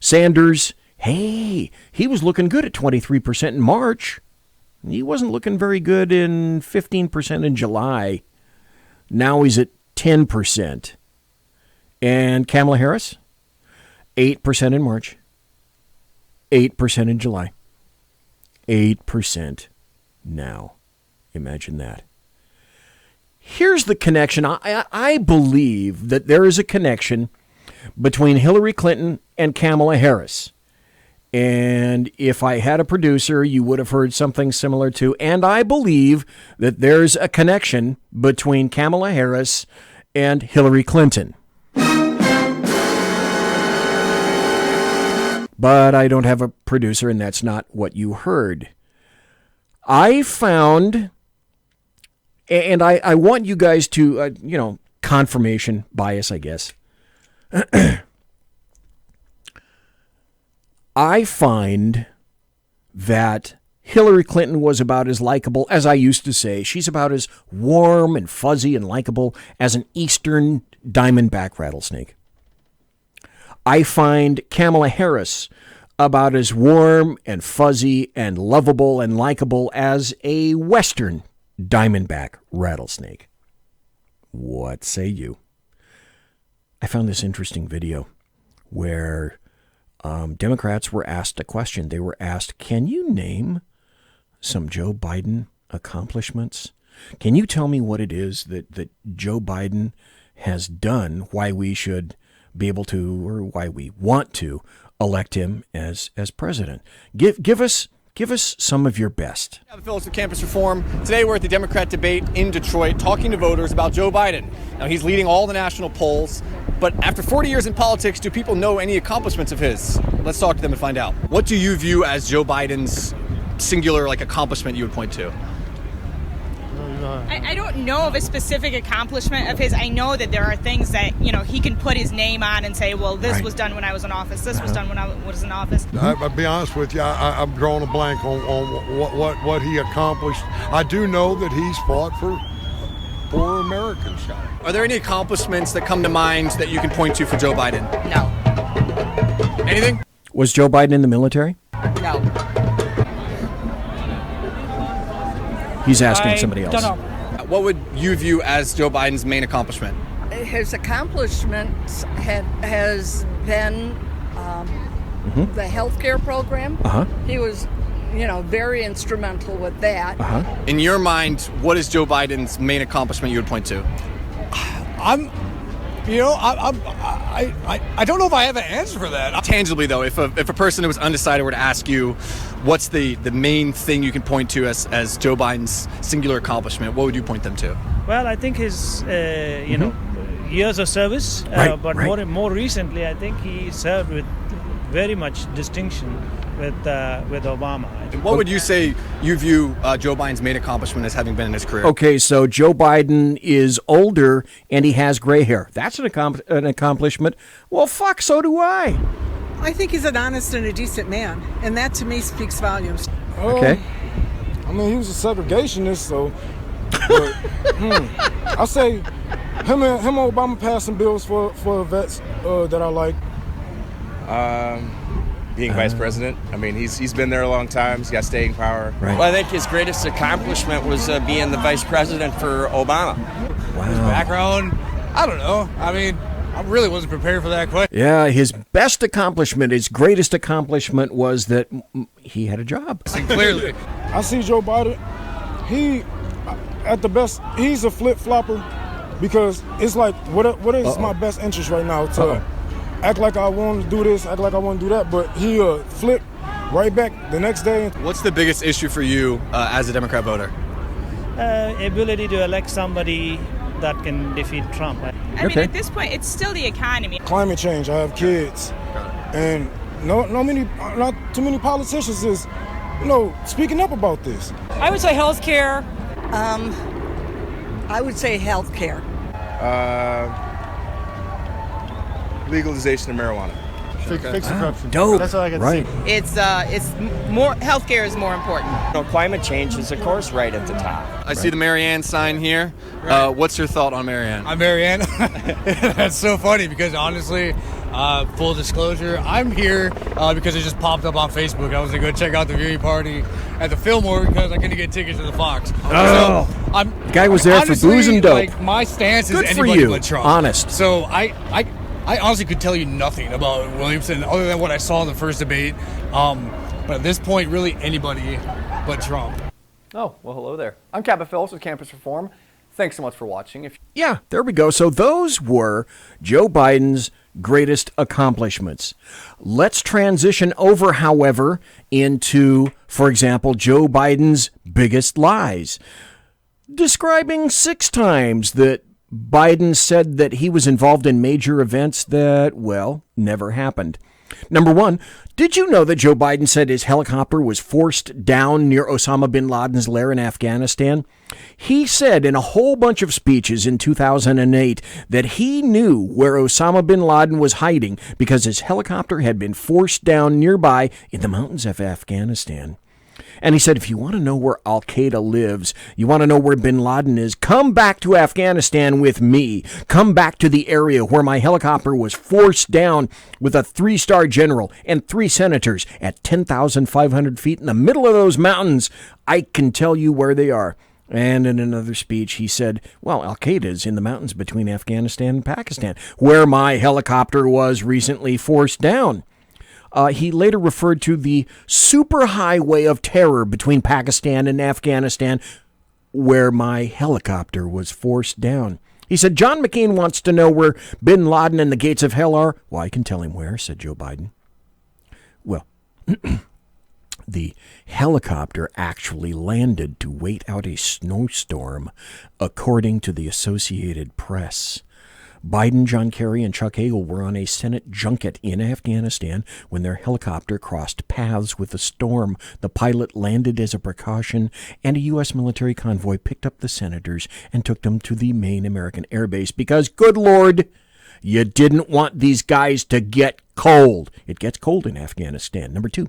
Speaker 3: Sanders, he was looking good at 23% in March. He wasn't looking very good in 15% in July. Now he's at 10%. And Kamala Harris, 8% in March, 8% in July, 8% now. Imagine that. Here's the connection. I believe that there is a connection between Hillary Clinton and Kamala Harris. And if I had a producer, you would have heard something similar to, and I believe that there's a connection between Kamala Harris and Hillary Clinton. But I don't have a producer, and that's not what you heard. I found, and I want you guys to, confirmation bias, I guess. I find that Hillary Clinton was about as likable, as I used to say. She's about as warm and fuzzy and likable as an eastern diamondback rattlesnake. I find Kamala Harris about as warm and fuzzy and lovable and likable as a western diamondback rattlesnake. What say you? I found this interesting video where Democrats were asked a question. They were asked, can you name some Joe Biden accomplishments? Can you tell me what it is that Joe Biden has done, why we should be able to, or why we want to elect him as president? Give us some of your best.
Speaker 18: Phillips with Campus Reform. Today we're at the Democrat debate in Detroit talking to voters about Joe Biden. Now he's leading all the national polls, but after 40 years in politics, do people know any accomplishments of his? Let's talk to them and find out. What do you view as Joe Biden's singular accomplishment you would point to?
Speaker 19: I don't know of a specific accomplishment of his. I know that there are things that, he can put his name on and say, well, this was done when I was in office. This was done when I was in office.
Speaker 20: I'll be honest with you. I'm drawing a blank on what he accomplished. I do know that he's fought for poor Americans.
Speaker 18: Are there any accomplishments that come to mind that you can point to for Joe Biden?
Speaker 19: No.
Speaker 18: Anything?
Speaker 3: Was Joe Biden in the military?
Speaker 19: No.
Speaker 3: He's asking somebody else.
Speaker 19: Don't know.
Speaker 18: What would you view as Joe Biden's main accomplishment?
Speaker 21: His accomplishments has been the healthcare program. He was, very instrumental with that.
Speaker 18: In your mind, what is Joe Biden's main accomplishment you would point to?
Speaker 1: You know, I don't know if I have an answer for that.
Speaker 18: Tangibly, though, if a person who was undecided were to ask you what's the main thing you can point to as Joe Biden's singular accomplishment, what would you point them to?
Speaker 22: Well, I think his, years of service, but more recently, I think he served with very much distinction with Obama.
Speaker 18: And what would you say you view Joe Biden's main accomplishment as having been in his career?
Speaker 3: Okay, so Joe Biden is older and he has gray hair. That's an accomplishment. Well, fuck, so do I.
Speaker 23: I think he's an honest and a decent man, and that to me speaks volumes.
Speaker 3: Okay.
Speaker 24: I mean, he was a segregationist, so. But, I say him and Obama passed some bills for vets that I like.
Speaker 25: Being vice president. I mean, he's been there a long time. He's got staying power.
Speaker 3: Right.
Speaker 26: Well, I think his greatest accomplishment was being the vice president for Obama.
Speaker 3: Wow.
Speaker 1: His background, I don't know. I mean, I really wasn't prepared for that question.
Speaker 3: Yeah, his best accomplishment, his greatest accomplishment was that he had a job.
Speaker 1: Clearly.
Speaker 24: I see Joe Biden, he, at the best, he's a flip-flopper because it's like, what is my best interest right now to act like I want to do this, act like I want to do that, but he flip right back the next day.
Speaker 18: What's the biggest issue for you as a Democrat voter?
Speaker 22: Ability to elect somebody that can defeat Trump.
Speaker 19: I mean, at this point, it's still the economy.
Speaker 24: Climate change, I have kids, and not too many politicians is, speaking up about this.
Speaker 23: I would say health care. I would say health care.
Speaker 25: Legalization of marijuana.
Speaker 24: Fix corruption.
Speaker 3: Dope.
Speaker 24: That's all I got
Speaker 3: right.
Speaker 24: to say.
Speaker 19: It's more, healthcare is more important.
Speaker 26: Climate change is, of course, right at the top.
Speaker 18: I see the Marianne sign here. What's your thought on Marianne?
Speaker 1: I'm Marianne. That's so funny because honestly, full disclosure, I'm here because it just popped up on Facebook. I was going to go check out the viewing party at the Fillmore because I couldn't get tickets to the Fox.
Speaker 3: Oh,
Speaker 1: so
Speaker 3: the guy was there
Speaker 1: honestly,
Speaker 3: for booze and dope.
Speaker 1: Like, my stance
Speaker 3: Good
Speaker 1: is
Speaker 3: for
Speaker 1: anybody
Speaker 3: you.
Speaker 1: but Trump.
Speaker 3: Honest.
Speaker 1: So I honestly could tell you nothing about Williamson other than what I saw in the first debate. But at this point, really anybody but Trump.
Speaker 27: Oh, well, hello there. I'm Captain Phillips with Campus Reform. Thanks so much for watching.
Speaker 3: Yeah, there we go. So those were Joe Biden's greatest accomplishments. Let's transition over, however, into, for example, Joe Biden's biggest lies. Describing 6 times that Biden said that he was involved in major events that, well, never happened. Number 1, did you know that Joe Biden said his helicopter was forced down near Osama bin Laden's lair in Afghanistan? He said in a whole bunch of speeches in 2008 that he knew where Osama bin Laden was hiding because his helicopter had been forced down nearby in the mountains of Afghanistan. And he said, if you want to know where Al-Qaeda lives, you want to know where bin Laden is, come back to Afghanistan with me. Come back to the area where my helicopter was forced down with a 3-star general and 3 senators at 10,500 feet in the middle of those mountains. I can tell you where they are. And in another speech, he said, well, Al-Qaeda is in the mountains between Afghanistan and Pakistan, where my helicopter was recently forced down. He later referred to the superhighway of terror between Pakistan and Afghanistan, where my helicopter was forced down. He said, John McCain wants to know where bin Laden and the gates of hell are. Well, I can tell him where, said Joe Biden. Well, the helicopter actually landed to wait out a snowstorm, according to the Associated Press. Biden, John Kerry, and Chuck Hagel were on a Senate junket in Afghanistan when their helicopter crossed paths with a storm. The pilot landed as a precaution, and a U.S. military convoy picked up the senators and took them to the main American airbase because, good Lord, you didn't want these guys to get cold. It gets cold in Afghanistan. Number 2,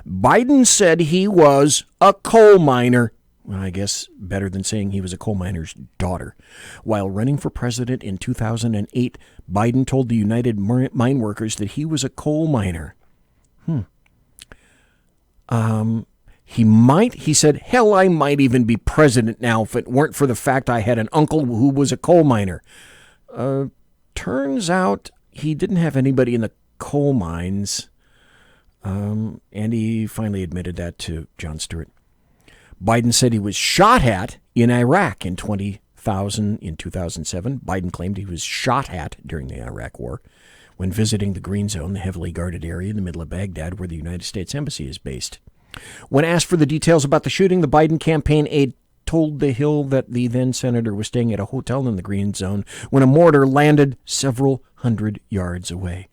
Speaker 3: Biden said he was a coal miner. Well, I guess better than saying he was a coal miner's daughter. While running for president in 2008, Biden told the United Mine Workers that he was a coal miner. He said, hell, I might even be president now if it weren't for the fact I had an uncle who was a coal miner. Turns out he didn't have anybody in the coal mines. And he finally admitted that to Jon Stewart. Biden said he was shot at in Iraq in 2013. 1,000 in 2007. Biden claimed he was shot at during the Iraq War when visiting the Green Zone, the heavily guarded area in the middle of Baghdad where the United States Embassy is based. When asked for the details about the shooting, the Biden campaign aide told The Hill that the then senator was staying at a hotel in the Green Zone when a mortar landed several hundred yards away.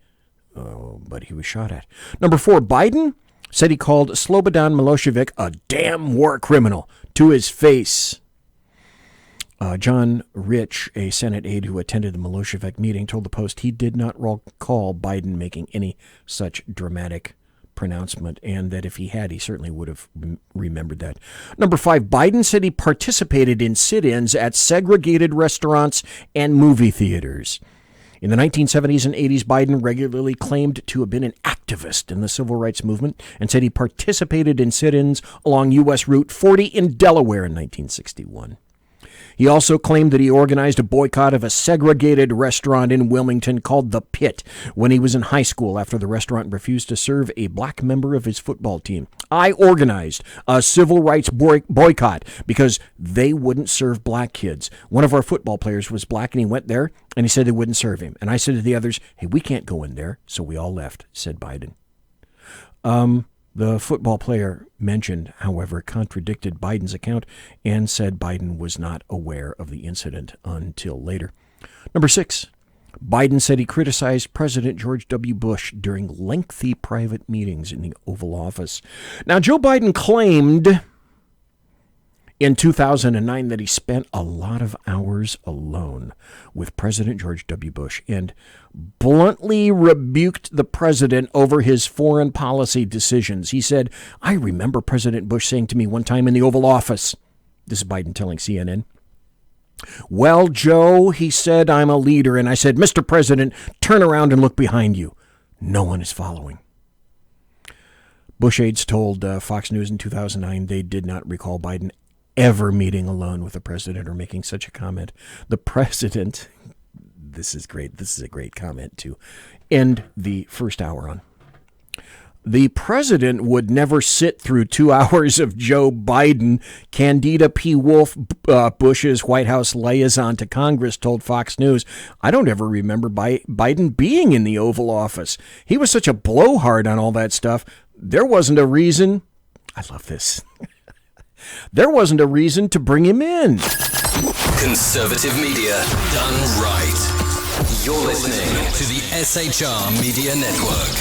Speaker 3: Oh, but he was shot at. Number 4, Biden said he called Slobodan Milosevic a damn war criminal to his face. John Rich, a Senate aide who attended the Milosevic meeting, told the Post he did not recall Biden making any such dramatic pronouncement, and that if he had, he certainly would have remembered that. Number 5, Biden said he participated in sit-ins at segregated restaurants and movie theaters. In the 1970s and 80s, Biden regularly claimed to have been an activist in the civil rights movement and said he participated in sit-ins along U.S. Route 40 in Delaware in 1961. He also claimed that he organized a boycott of a segregated restaurant in Wilmington called The Pit when he was in high school after the restaurant refused to serve a black member of his football team. I organized a civil rights boycott because they wouldn't serve black kids. One of our football players was black and he went there and he said they wouldn't serve him. And I said to the others, hey, we can't go in there. So we all left, said Biden. The football player mentioned, however, contradicted Biden's account and said Biden was not aware of the incident until later. Number 6, Biden said he criticized President George W. Bush during lengthy private meetings in the Oval Office. Now, Joe Biden claimed in 2009 that he spent a lot of hours alone with President George W. Bush and bluntly rebuked the president over his foreign policy decisions. He said, I remember President Bush saying to me one time in the Oval Office, this is Biden telling CNN, well, Joe, he said, I'm a leader. And I said, Mr. President, turn around and look behind you. No one is following. Bush aides told Fox News in 2009 they did not recall Biden ever meeting alone with the president or making such a comment. The president, this is great. This is a great comment to end the first hour on. The president would never sit through 2 hours of Joe Biden. Candida P. Wolf, Bush's White House liaison to Congress, told Fox News, I don't ever remember Biden being in the Oval Office. He was such a blowhard on all that stuff. There wasn't a reason. I love this. There wasn't a reason to bring him in.
Speaker 2: Conservative media done right. You're listening to the SHR Media Network.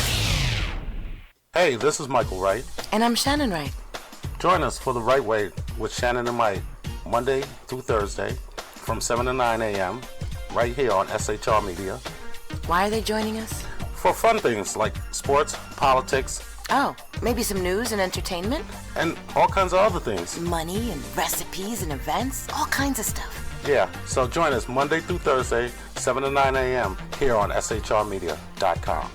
Speaker 14: Hey, this is Michael Wright.
Speaker 15: And I'm Shannon Wright.
Speaker 14: Join us for The Right Way with Shannon and Mike, Monday through Thursday from 7 to 9 a.m. right here on SHR Media.
Speaker 15: Why are they joining us?
Speaker 14: For fun things like sports, politics.
Speaker 15: Oh, maybe some news and entertainment?
Speaker 14: And all kinds of other things.
Speaker 15: Money and recipes and events, all kinds of stuff.
Speaker 14: Yeah, so join us Monday through Thursday, 7 to 9 a.m. here on shrmedia.com.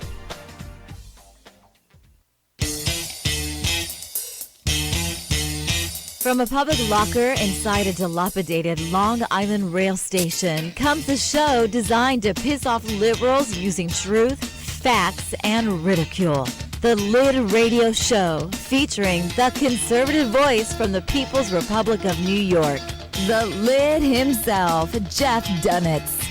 Speaker 12: From a public locker inside a dilapidated Long Island rail station comes a show designed to piss off liberals using truth, facts, and ridicule. The Lid Radio Show, featuring the conservative voice from the People's Republic of New York, the Lid himself, Jeff Dunitz.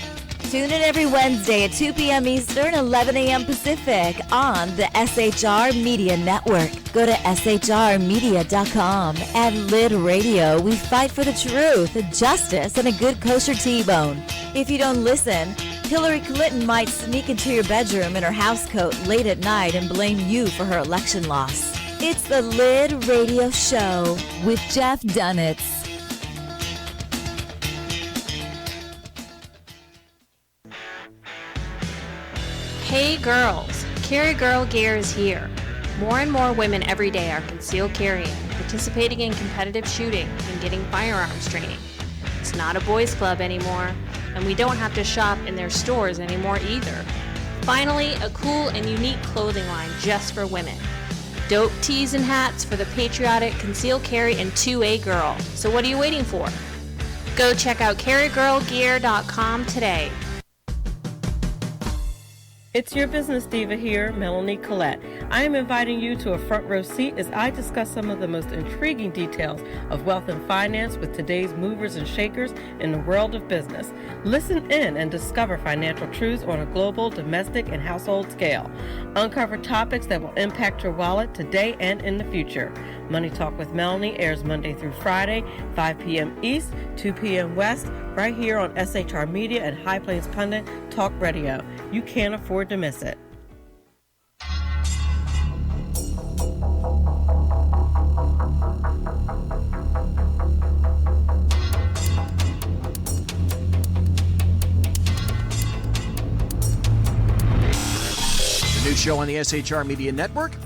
Speaker 12: Tune in every Wednesday at 2 p.m. Eastern, 11 a.m. Pacific on the SHR Media Network. Go to shrmedia.com. At Lid Radio, we fight for the truth, justice, and a good kosher T-bone. If you don't listen, Hillary Clinton might sneak into your bedroom in her housecoat late at night and blame you for her election loss. It's the Lid Radio Show with Jeff Dunitz.
Speaker 13: Hey girls, Carry Girl Gear is here. More and more women every day are concealed carrying, participating in competitive shooting, and getting firearms training. It's not a boys' club anymore, and we don't have to shop in their stores anymore either. Finally, a cool and unique clothing line just for women. Dope tees and hats for the patriotic concealed carry and 2A girl. So what are you waiting for? Go check out carrygirlgear.com today.
Speaker 4: It's your business diva here, Melanie Collette. I am inviting you to a front row seat as I discuss some of the most intriguing details of wealth and finance with today's movers and shakers in the world of business. Listen in and discover financial truths on a global, domestic, and household scale. Uncover topics that will impact your wallet today and in the future. Money Talk with Melanie airs Monday through Friday, 5 p.m. East, 2 p.m. West, right here on SHR Media and High Plains Pundit Talk Radio. You can't afford to miss it.
Speaker 3: The new show on the SHR Media Network,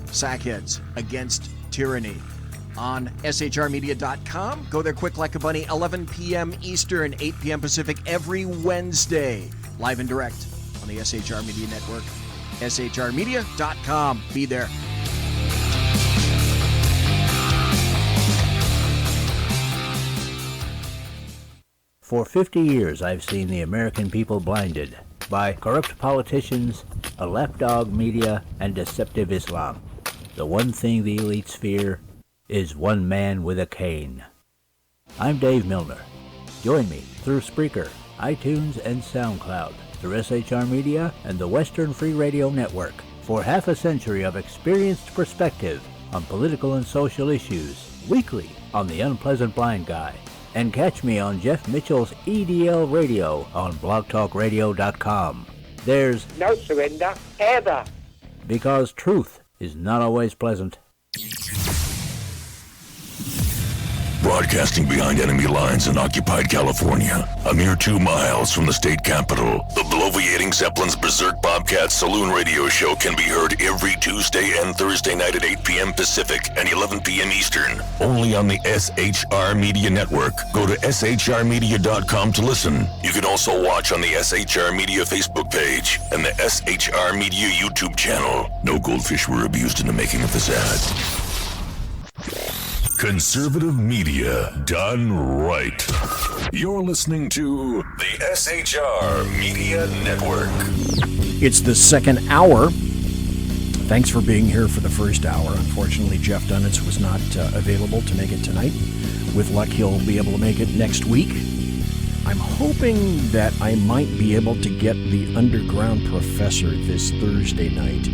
Speaker 3: Sackheads Against Tyranny. On shrmedia.com. Go there quick like a bunny, 11 p.m. Eastern, 8 p.m. Pacific, every Wednesday. Live and direct on the SHR Media Network. shrmedia.com. Be there.
Speaker 5: For 50 years, I've seen the American people blinded by corrupt politicians, a lapdog media, and deceptive Islam. The one thing the elites fear is one man with a cane. I'm Dave Milner. Join me through Spreaker, iTunes, and SoundCloud, through SHR Media and the Western Free Radio Network, for half a century of experienced perspective on political and social issues, weekly on The Unpleasant Blind Guy. And catch me on Jeff Mitchell's EDL Radio on blogtalkradio.com. There's
Speaker 6: no surrender, ever.
Speaker 5: Because truth is not always pleasant.
Speaker 8: Broadcasting behind enemy lines in occupied California, a mere 2 miles from the state capital, the bloviating Zeppelin's Berserk Bobcat Saloon radio show can be heard every Tuesday and Thursday night at 8 p.m. Pacific and 11 p.m. Eastern, only on the SHR Media Network. Go to shrmedia.com to listen. You can also watch on the SHR Media Facebook page and the SHR Media YouTube channel. No goldfish were abused in the making of this ad. Conservative media done right. You're listening to the SHR Media Network.
Speaker 3: It's the second hour. Thanks for being here for the first hour. Unfortunately, Jeff Dunitz was not available to make it tonight. With luck, he'll be able to make it next week. I'm hoping that I might be able to get the underground professor this Thursday night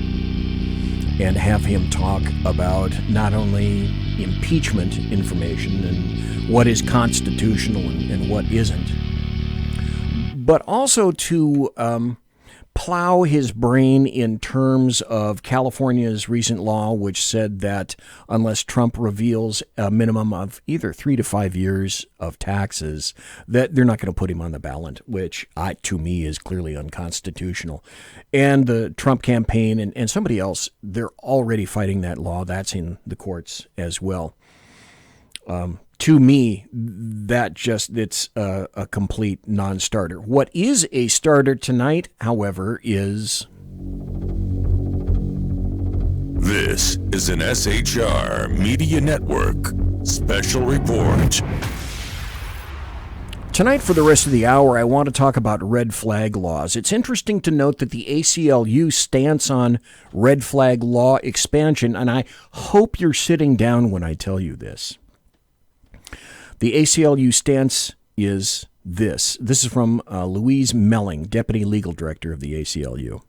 Speaker 3: and have him talk about not only impeachment information and what is constitutional and what isn't, but also to plow his brain in terms of California's recent law, which said that unless Trump reveals a minimum of either 3 to 5 years of taxes, that they're not going to put him on the ballot, which to me is clearly unconstitutional. And the Trump campaign and somebody else, they're already fighting that law. That's in the courts as well. To me, it's a complete non-starter. What is a starter tonight, however, is...
Speaker 8: This is an SHR Media Network special report.
Speaker 3: Tonight, for the rest of the hour, I want to talk about red flag laws. It's interesting to note that the ACLU stance on red flag law expansion, and I hope you're sitting down when I tell you this. The ACLU stance is this. This is from Louise Melling, Deputy Legal Director of the ACLU.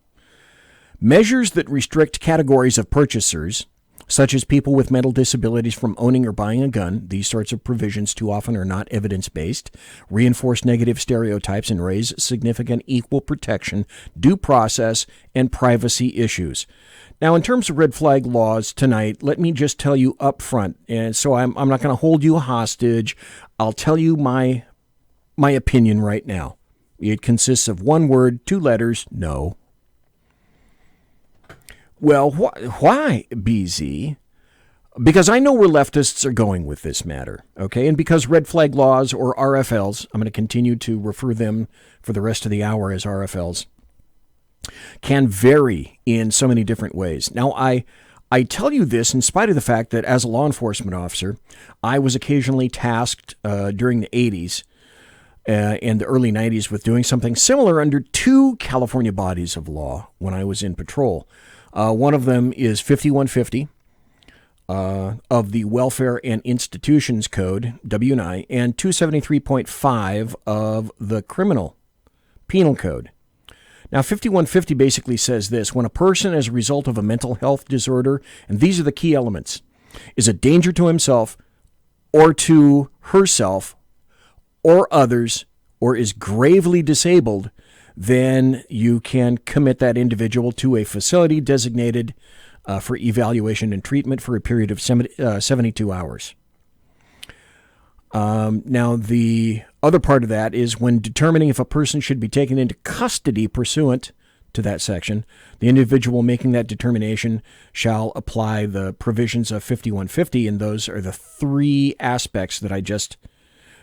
Speaker 3: Measures that restrict categories of purchasers, such as people with mental disabilities, from owning or buying a gun, these sorts of provisions too often are not evidence-based, reinforce negative stereotypes, and raise significant equal protection, due process, and privacy issues. Now, in terms of red flag laws tonight, let me just tell you up front, and so I'm not going to hold you hostage. I'll tell you my opinion right now. It consists of one word, 2 letters, no. Well, why, BZ? Because I know where leftists are going with this matter, okay? And because red flag laws, or RFLs, I'm going to continue to refer them for the rest of the hour as RFLs, can vary in so many different ways. Now, I tell you this in spite of the fact that as a law enforcement officer, I was occasionally tasked during the 80s in the early 90s with doing something similar under two California bodies of law when I was in patrol. One of them is 5150 of the Welfare and Institutions Code, W&I, and 273.5 of the Criminal Penal Code. Now, 5150 basically says this: when a person, as a result of a mental health disorder, and these are the key elements, is a danger to himself or to herself or others, or is gravely disabled, then you can commit that individual to a facility designated for evaluation and treatment for a period of 72 hours. Now, the other part of that is when determining if a person should be taken into custody pursuant to that section, the individual making that determination shall apply the provisions of 5150, and those are the three aspects that I just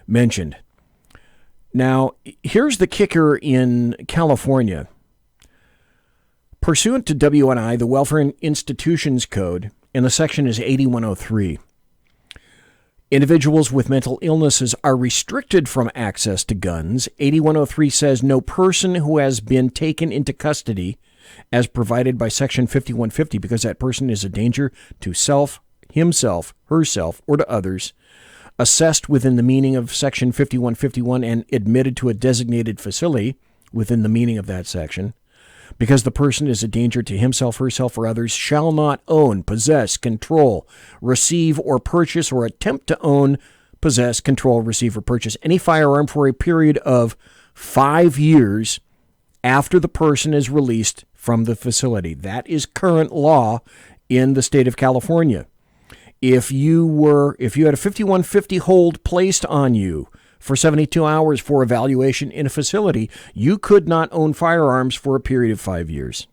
Speaker 3: mentioned. Now, here's the kicker in California. Pursuant to W&I, the Welfare and Institutions Code, and the section is 8103, individuals with mental illnesses are restricted from access to guns. 8103 says no person who has been taken into custody as provided by section 5150, because that person is a danger to self, himself, herself, or to others, assessed within the meaning of section 5151 and admitted to a designated facility within the meaning of that section, because the person is a danger to himself, herself, or others, shall not own, possess, control, receive, or purchase, or attempt to own, possess, control, receive, or purchase any firearm for a period of 5 years after the person is released from the facility. That is current law in the state of California. If you had a 5150 hold placed on you for 72 hours for evaluation in a facility, you could not own firearms for a period of 5 years.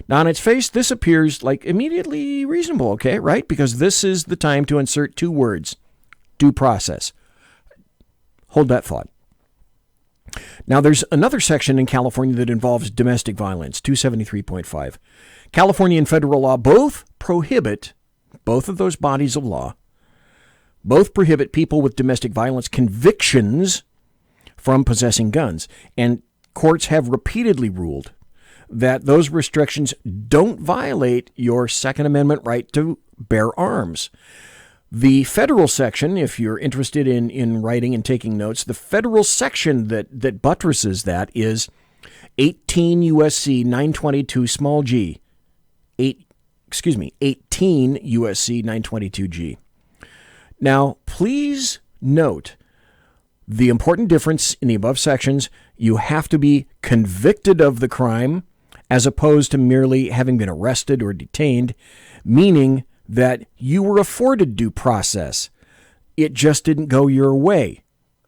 Speaker 3: Now, on its face, this appears like immediately reasonable, okay, right? Because this is the time to insert two words: due process. Hold that thought. Now, there's another section in California that involves domestic violence, 273.5. California and federal law both of those bodies of law both prohibit people with domestic violence convictions from possessing guns. And courts have repeatedly ruled that those restrictions don't violate your Second Amendment right to bear arms. The federal section, if you're interested in writing and taking notes, the federal section that buttresses that is 18 U.S.C. 922 small g. 18 U.S.C. 922G. Now, please note the important difference in the above sections. You have to be convicted of the crime as opposed to merely having been arrested or detained, meaning that you were afforded due process. It just didn't go your way.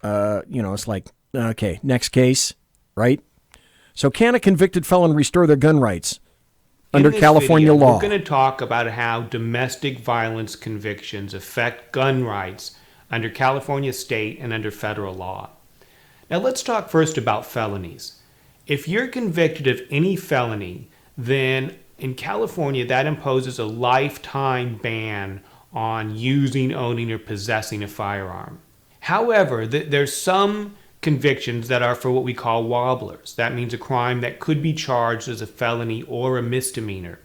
Speaker 3: It's like, okay, next case, right? So can a convicted felon restore their gun rights under California law?
Speaker 7: We're going to talk about how domestic violence convictions affect gun rights under California state and under federal law. Now let's talk first about felonies. If you're convicted of any felony, then in California that imposes a lifetime ban on using, owning, or possessing a firearm. However, there's some convictions that are for what we call wobblers. That means a crime that could be charged as a felony or a misdemeanor.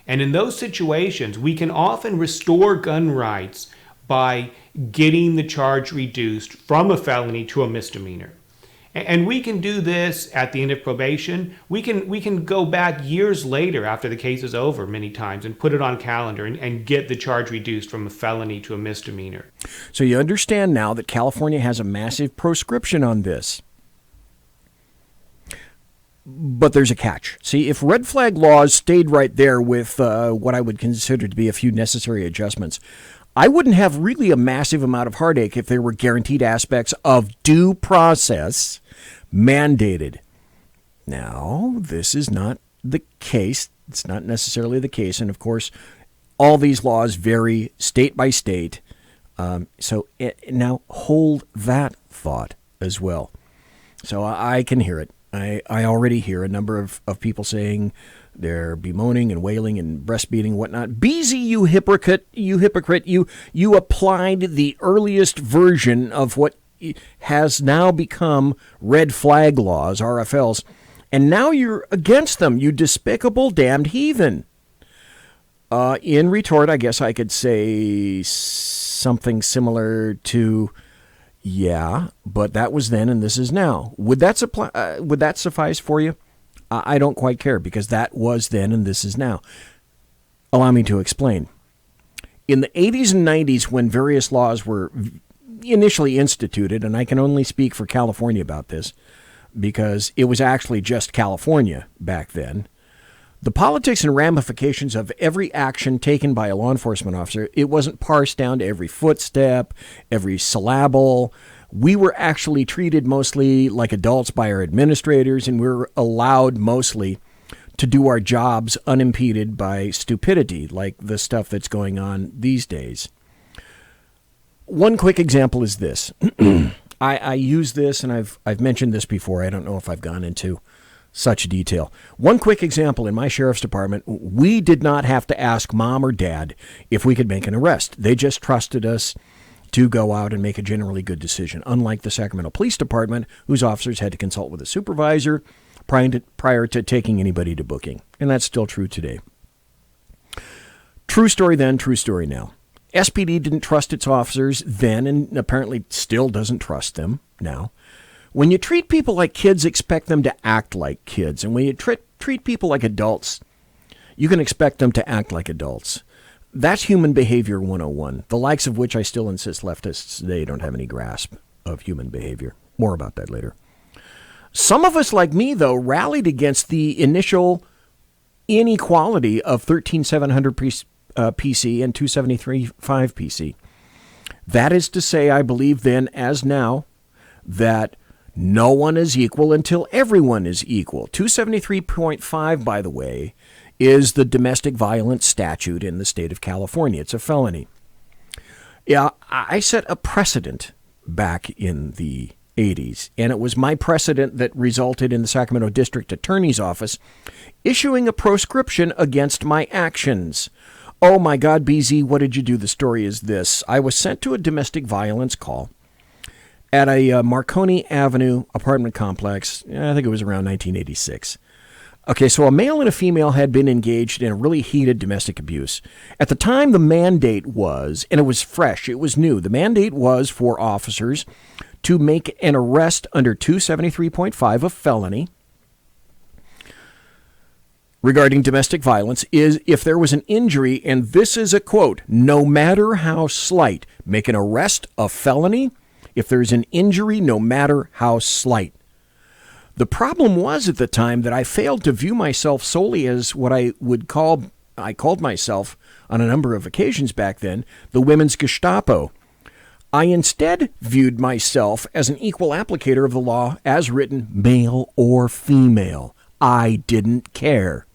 Speaker 7: And in those situations, we can often restore gun rights by getting the charge reduced from a felony to a misdemeanor. And we can do this at the end of probation. We can go back years later after the case is over many times and put it on calendar and get the charge reduced from a felony to a misdemeanor.
Speaker 3: So you understand now that California has a massive proscription on this. But there's a catch. See, if red flag laws stayed right there with what I would consider to be a few necessary adjustments, I wouldn't have really a massive amount of heartache if there were guaranteed aspects of due process mandated. Now, this is not the case. It's not necessarily the case. And of course, all these laws vary state by state. Now hold that thought as well. So I can hear it. I already hear a number of people saying they're bemoaning and wailing and breastfeeding and whatnot. Beezy, you hypocrite, you applied the earliest version of what has now become red flag laws, RFLs, and now you're against them, you despicable damned heathen. In retort, I guess I could say something similar to, yeah, but that was then and this is now. Would that suffice for you? I don't quite care, because that was then and this is now. Allow me to explain. In the 80s and 90s, when various laws were initially instituted, and I can only speak for California about this, because it was actually just California back then, the politics and ramifications of every action taken by a law enforcement officer, it wasn't parsed down to every footstep, every syllable. We were actually treated mostly like adults by our administrators, and we were allowed mostly to do our jobs unimpeded by stupidity, like the stuff that's going on these days. One quick example is this. I use this, and I've mentioned this before. I don't know if I've gone into such detail. One quick example, in my sheriff's department, we did not have to ask mom or dad if we could make an arrest. They just trusted us to go out and make a generally good decision, unlike the Sacramento Police Department, whose officers had to consult with a supervisor prior to taking anybody to booking. And that's still true today. True story then, true story now. SPD didn't trust its officers then, and apparently still doesn't trust them now. When you treat people like kids, expect them to act like kids. And when you treat people like adults, you can expect them to act like adults. That's human behavior 101, the likes of which I still insist leftists today don't have any grasp of human behavior. More about that later. Some of us, like me, though, rallied against the initial inequality of 13700 PC and 273.5 PC. That is to say, I believe then, as now, that no one is equal until everyone is equal. 273.5, by the way, is the domestic violence statute in the state of California. It's a felony. Yeah, I set a precedent back in the 80s, and it was my precedent that resulted in the Sacramento District Attorney's Office issuing a proscription against my actions. Oh my God, BZ, what did you do? The story is this. I was sent to a domestic violence call at a Marconi Avenue apartment complex. I think it was around 1986. Okay, so a male and a female had been engaged in a really heated domestic abuse. At the time, the mandate was, and it was fresh, it was new, the mandate was for officers to make an arrest under 273.5, a felony, regarding domestic violence, is if there was an injury, and this is a quote, no matter how slight, make an arrest a felony if there's an injury, no matter how slight. The problem was at the time that I failed to view myself solely as what I called myself on a number of occasions back then, the women's Gestapo. I instead viewed myself as an equal applicator of the law as written, male or female. I didn't care.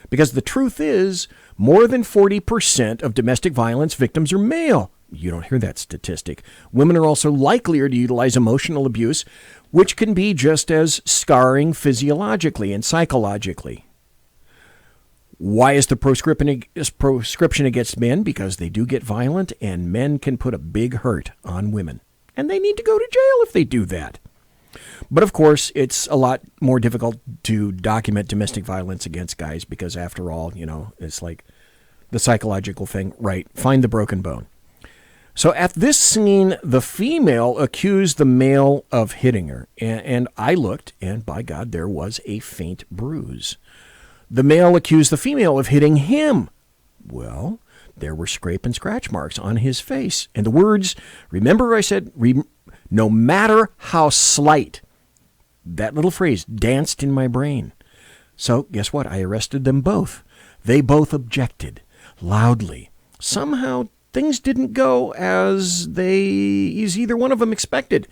Speaker 3: Because the truth is, more than 40% of domestic violence victims are male. You don't hear that statistic. Women are also likelier to utilize emotional abuse, which can be just as scarring physiologically and psychologically. Why is the proscription against men? Because they do get violent, and men can put a big hurt on women. And they need to go to jail if they do that. But of course, it's a lot more difficult to document domestic violence against guys because, after all, it's like the psychological thing, right? Find the broken bone. So at this scene, the female accused the male of hitting her. And I looked, and by God, there was a faint bruise. The male accused the female of hitting him. Well, there were scrape and scratch marks on his face. And the words, remember I said, no matter how slight, that little phrase danced in my brain. So guess what? I arrested them both. They both objected loudly. Somehow things didn't go as either one of them expected.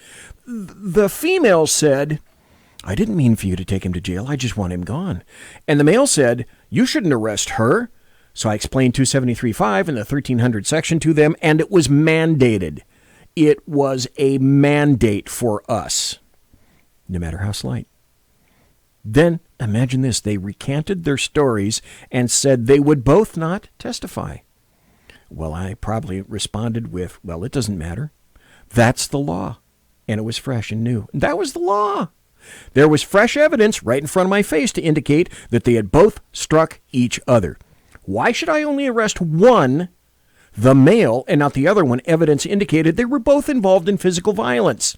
Speaker 3: The female said, I didn't mean for you to take him to jail. I just want him gone. And the male said, you shouldn't arrest her. So I explained 273.5 and the 1300 section to them, and it was mandated. It was a mandate for us, no matter how slight. Then, imagine this, they recanted their stories and said they would both not testify. Well, I probably responded with, well, it doesn't matter. That's the law. and it was fresh and new. That was the law. There was fresh evidence right in front of my face to indicate that they had both struck each other. Why should I only arrest one, the male, and not the other one? Evidence indicated they were both involved in physical violence.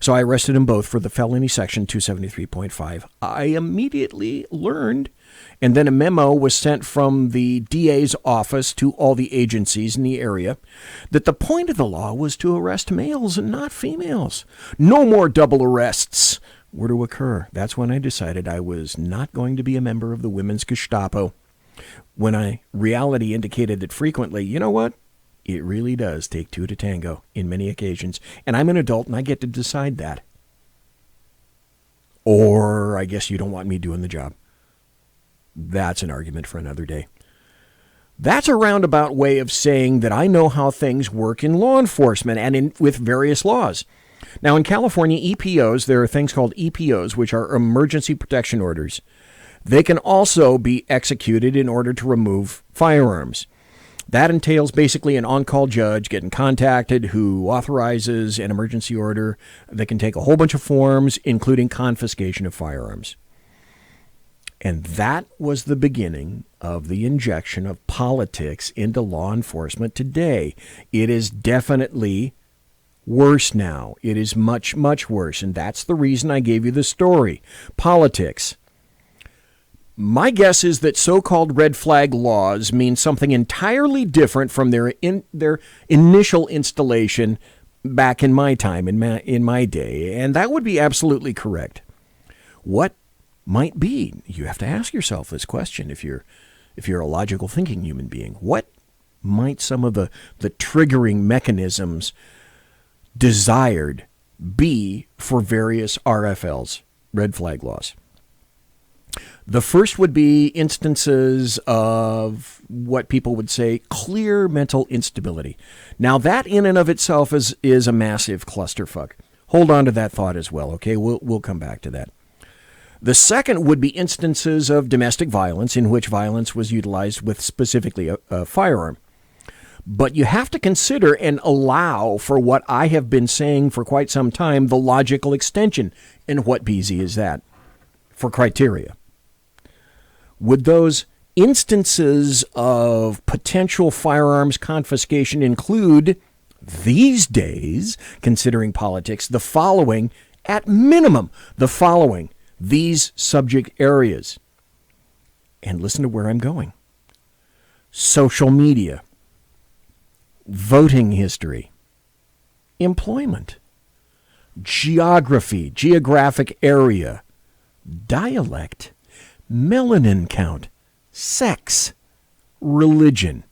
Speaker 3: So I arrested them both for the felony section 273.5. I immediately learned, and then a memo was sent from the DA's office to all the agencies in the area, that the point of the law was to arrest males and not females. No more double arrests were to occur. That's when I decided I was not going to be a member of the women's Gestapo. When reality indicated that frequently, you know what? It really does take two to tango in many occasions. And I'm an adult and I get to decide that. Or I guess you don't want me doing the job. That's an argument for another day. That's a roundabout way of saying that I know how things work in law enforcement and with various laws. Now in California, EPOs, there are things called EPOs, which are emergency protection orders. They can also be executed in order to remove firearms. That entails basically an on-call judge getting contacted who authorizes an emergency order that can take a whole bunch of forms, including confiscation of firearms. And that was the beginning of the injection of politics into law enforcement today. It is definitely worse now. It is much, much worse. And that's the reason I gave you the story. Politics. My guess is that so-called red flag laws mean something entirely different from their initial installation back in my time, in my day, and that would be absolutely correct. What might be? You have to ask yourself this question if you're a logical thinking human being. What might some of the triggering mechanisms desired be for various RFLs, red flag laws? The first would be instances of what people would say clear mental instability. Now, that in and of itself is a massive clusterfuck. Hold on to that thought as well, okay? We'll come back to that. The second would be instances of domestic violence in which violence was utilized with specifically a firearm. But you have to consider and allow for what I have been saying for quite some time, the logical extension. And what BZ is that for criteria? Would those instances of potential firearms confiscation include, these days, considering politics, the following, at minimum, the following, these subject areas? And listen to where I'm going. Social media, voting history, employment, geography, geographic area, dialect, melanin count, sex, religion,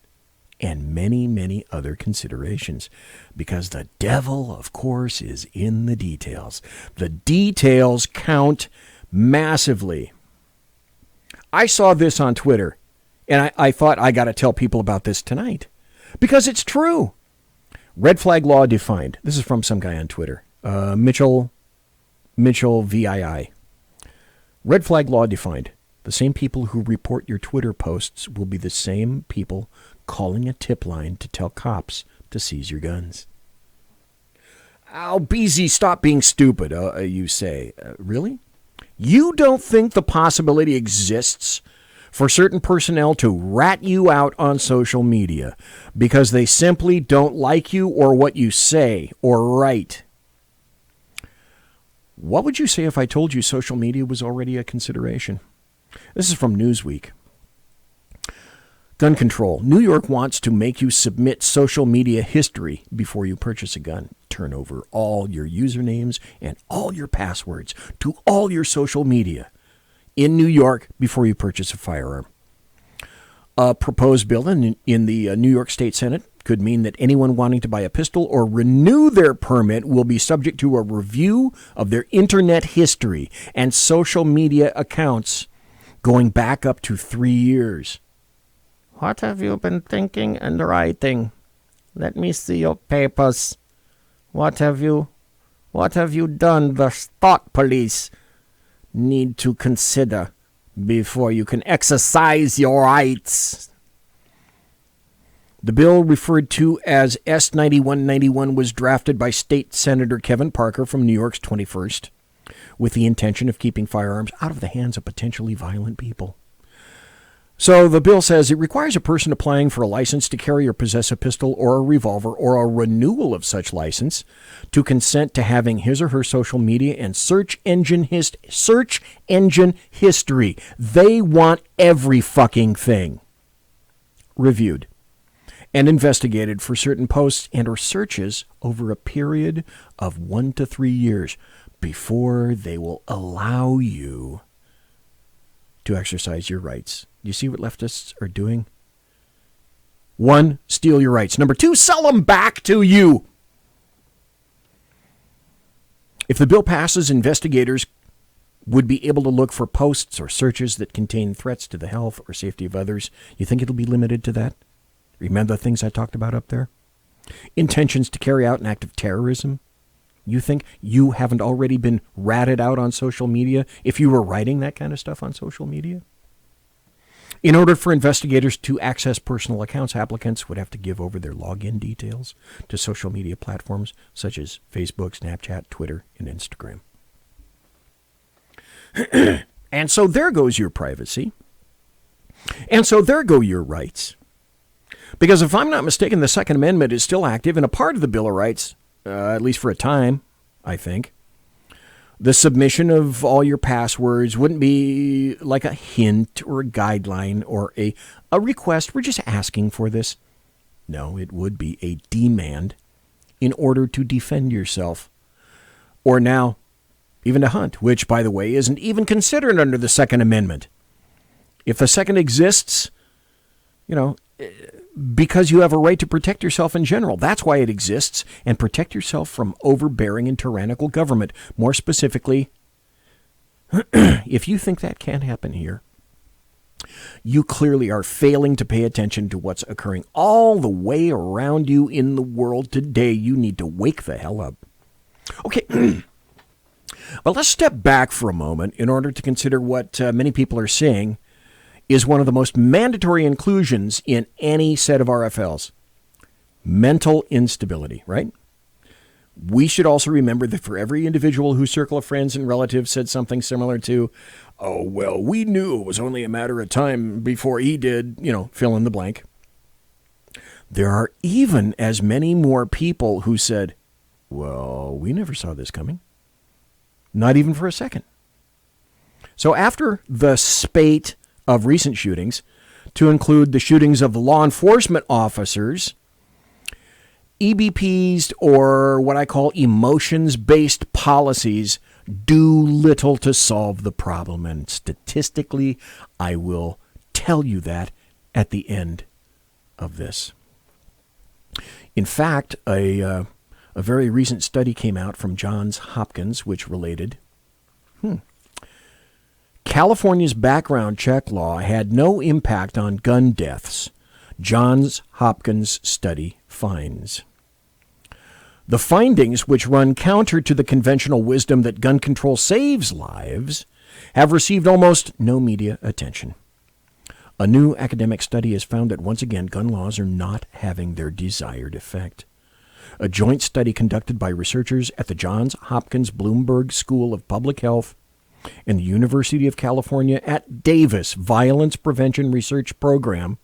Speaker 3: and many, many other considerations. Because the devil, of course, is in the details. The details count massively. I saw this on Twitter, and I thought I got to tell people about this tonight. Because it's true. Red flag law defined. This is from some guy on Twitter. Mitchell VII. Red flag law defined. The same people who report your Twitter posts will be the same people calling a tip line to tell cops to seize your guns. Oh, BZ, stop being stupid, you say. Really? You don't think the possibility exists for certain personnel to rat you out on social media because they simply don't like you or what you say or write? What would you say if I told you social media was already a consideration? This is from Newsweek. Gun control. New York wants to make you submit social media history before you purchase a gun. Turn over all your usernames and all your passwords to all your social media in New York before you purchase a firearm. A proposed bill in the New York State Senate could mean that anyone wanting to buy a pistol or renew their permit will be subject to a review of their internet history and social media accounts going back up to 3 years. What have you been thinking and writing? Let me see your papers. What have you done? The thought police need to consider before you can exercise your rights. The bill referred to as S-9191 was drafted by State Senator Kevin Parker from New York's 21st with the intention of keeping firearms out of the hands of potentially violent people. So the bill says it requires a person applying for a license to carry or possess a pistol or a revolver or a renewal of such license to consent to having his or her social media and search engine history. They want every fucking thing reviewed and investigated for certain posts and or searches over a period of 1 to 3 years before they will allow you to exercise your rights. You see what leftists are doing? 1, steal your rights. Number 2, sell them back to you. If the bill passes, investigators would be able to look for posts or searches that contain threats to the health or safety of others. You think it'll be limited to that? Remember the things I talked about up there? Intentions to carry out an act of terrorism? You think you haven't already been ratted out on social media if you were writing that kind of stuff on social media? In order for investigators to access personal accounts, applicants would have to give over their login details to social media platforms such as Facebook, Snapchat, Twitter, and Instagram. And so there goes your privacy. And so there go your rights. Because if I'm not mistaken, the Second Amendment is still active and a part of the Bill of Rights, at least for a time, I think. The submission of all your passwords wouldn't be like a hint or a guideline or a request. We're just asking for this. No, it would be a demand in order to defend yourself. Or now, even to hunt, which, by the way, isn't even considered under the Second Amendment. If the Second exists, because you have a right to protect yourself in general. That's why it exists. And protect yourself from overbearing and tyrannical government. More specifically, if you think that can't happen here, you clearly are failing to pay attention to what's occurring all the way around you in the world today. You need to wake the hell up. Okay, but let's step back for a moment in order to consider what many people are saying is one of the most mandatory inclusions in any set of RFLs. Mental instability, right? We should also remember that for every individual whose circle of friends and relatives said something similar to, oh, well, we knew it was only a matter of time before he did, fill in the blank. There are even as many more people who said, well, we never saw this coming. Not even for a second. So after the spate of recent shootings, to include the shootings of the law enforcement officers, EBPs, or what I call emotions-based policies, do little to solve the problem. And statistically, I will tell you that at the end of this. In fact, a very recent study came out from Johns Hopkins, which related, California's background check law had no impact on gun deaths, Johns Hopkins study finds. The findings, which run counter to the conventional wisdom that gun control saves lives, have received almost no media attention. A new academic study has found that once again gun laws are not having their desired effect. A joint study conducted by researchers at the Johns Hopkins Bloomberg School of Public Health and the University of California at Davis Violence Prevention Research Program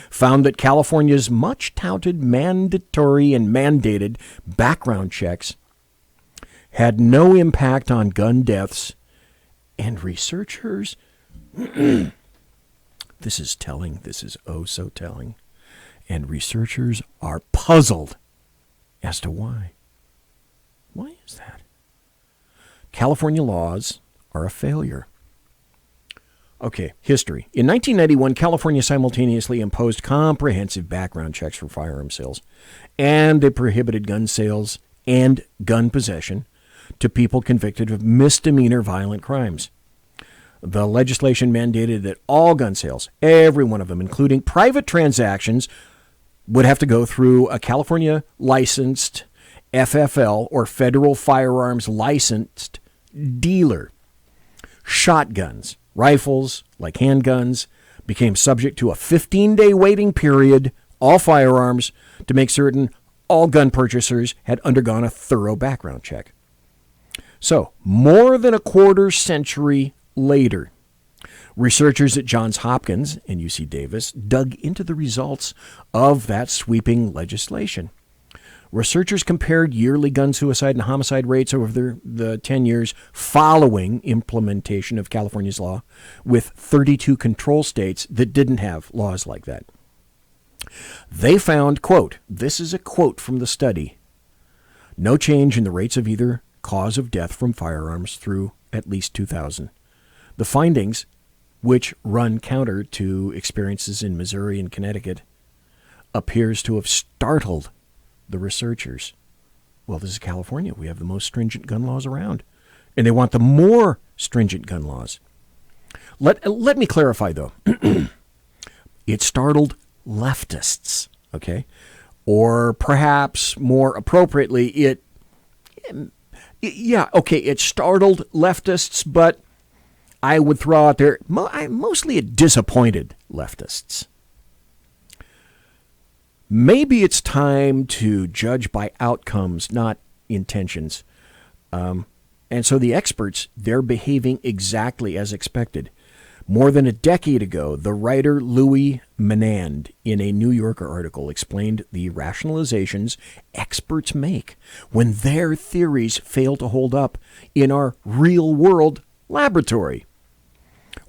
Speaker 3: found that California's much-touted mandatory and mandated background checks had no impact on gun deaths, and researchers, this is telling, this is oh so telling, and researchers are puzzled as to why. Why is that? California laws are a failure. Okay, history. In 1991, California simultaneously imposed comprehensive background checks for firearm sales, and it prohibited gun sales and gun possession to people convicted of misdemeanor violent crimes. The legislation mandated that all gun sales, every one of them, including private transactions, would have to go through a California licensed FFL, or Federal Firearms Licensed Dealer. Shotguns, rifles, like handguns, became subject to a 15-day waiting period all firearms to make certain all gun purchasers had undergone a thorough background check. So, more than a quarter century later, researchers at Johns Hopkins and UC Davis dug into the results of that sweeping legislation. Researchers compared yearly gun suicide and homicide rates over the 10 years following implementation of California's law with 32 control states that didn't have laws like that. They found, quote, this is a quote from the study, no change in the rates of either cause of death from firearms through at least 2000. The findings, which run counter to experiences in Missouri and Connecticut, appears to have startled the researchers. Well, this is California. We have the most stringent gun laws around, and they want the more stringent gun laws. Let me clarify, though. It startled leftists, okay? Or perhaps more appropriately, it startled leftists, but I would throw out there mostly it disappointed leftists. Maybe it's time to judge by outcomes, not intentions. And so the experts, they're behaving exactly as expected. More than a decade ago, the writer Louis Menand, in a New Yorker article, explained the rationalizations experts make when their theories fail to hold up in our real-world laboratory.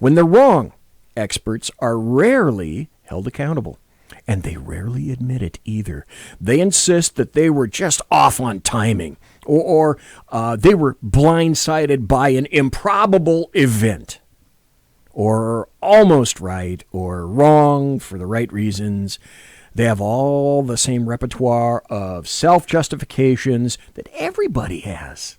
Speaker 3: When they're wrong, experts are rarely held accountable. And they rarely admit it either. They insist that they were just off on timing, or they were blindsided by an improbable event, or almost right, or wrong for the right reasons. They have all the same repertoire of self-justifications that everybody has,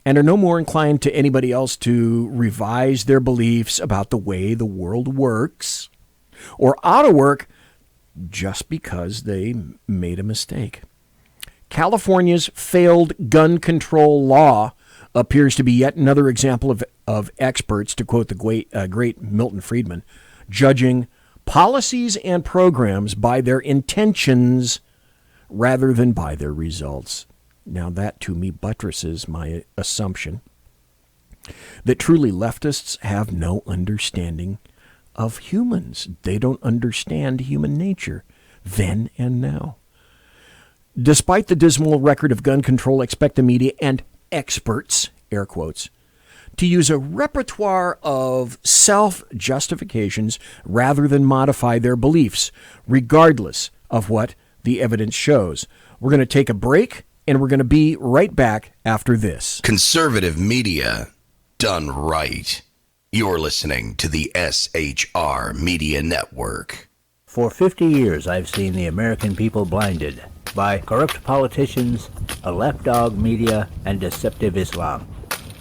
Speaker 3: and are no more inclined to anybody else to revise their beliefs about the way the world works or ought to work just because they made a mistake. California's failed gun control law appears to be yet another example of experts, to quote the great Milton Friedman, judging policies and programs by their intentions rather than by their results. Now that, to me, buttresses my assumption that truly leftists have no understanding of humans. They don't understand human nature, then and now. Despite the dismal record of gun control, expect the media and experts, air quotes, to use a repertoire of self-justifications rather than modify their beliefs, regardless of what the evidence shows. We're going to take a break, and we're going to be right back after this.
Speaker 2: Conservative media done right. You're listening to the SHR Media Network.
Speaker 5: For 50 years, I've seen the American people blinded by corrupt politicians, a lapdog media, and deceptive Islam.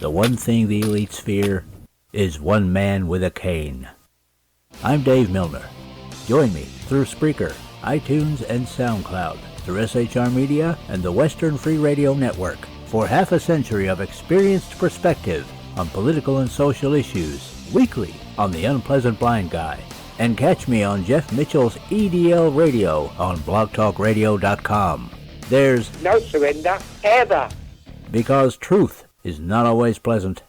Speaker 5: The one thing the elites fear is one man with a cane. I'm Dave Milner. Join me through Spreaker, iTunes, and SoundCloud, through SHR Media and the Western Free Radio Network, for half a century of experienced perspective on political and social issues, weekly on The Unpleasant Blind Guy. And catch me on Jeff Mitchell's EDL Radio on blogtalkradio.com. There's
Speaker 6: no surrender, ever.
Speaker 5: Because truth is not always pleasant.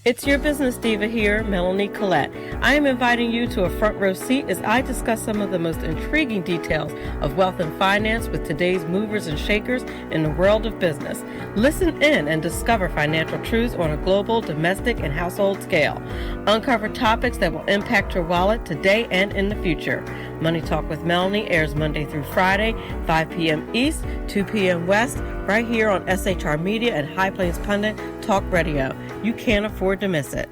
Speaker 4: It's your business diva here, Melanie Collette. I am inviting you to a front row seat as I discuss some of the most intriguing details of wealth and finance with today's movers and shakers in the world of business. Listen in and discover financial truths on a global, domestic, and household scale. Uncover topics that will impact your wallet today and in the future. Money Talk with Melanie airs Monday through Friday, 5 p.m. East, 2 p.m. West, right here on SHR Media and High Plains Pundit Talk Radio. You can't afford to miss it.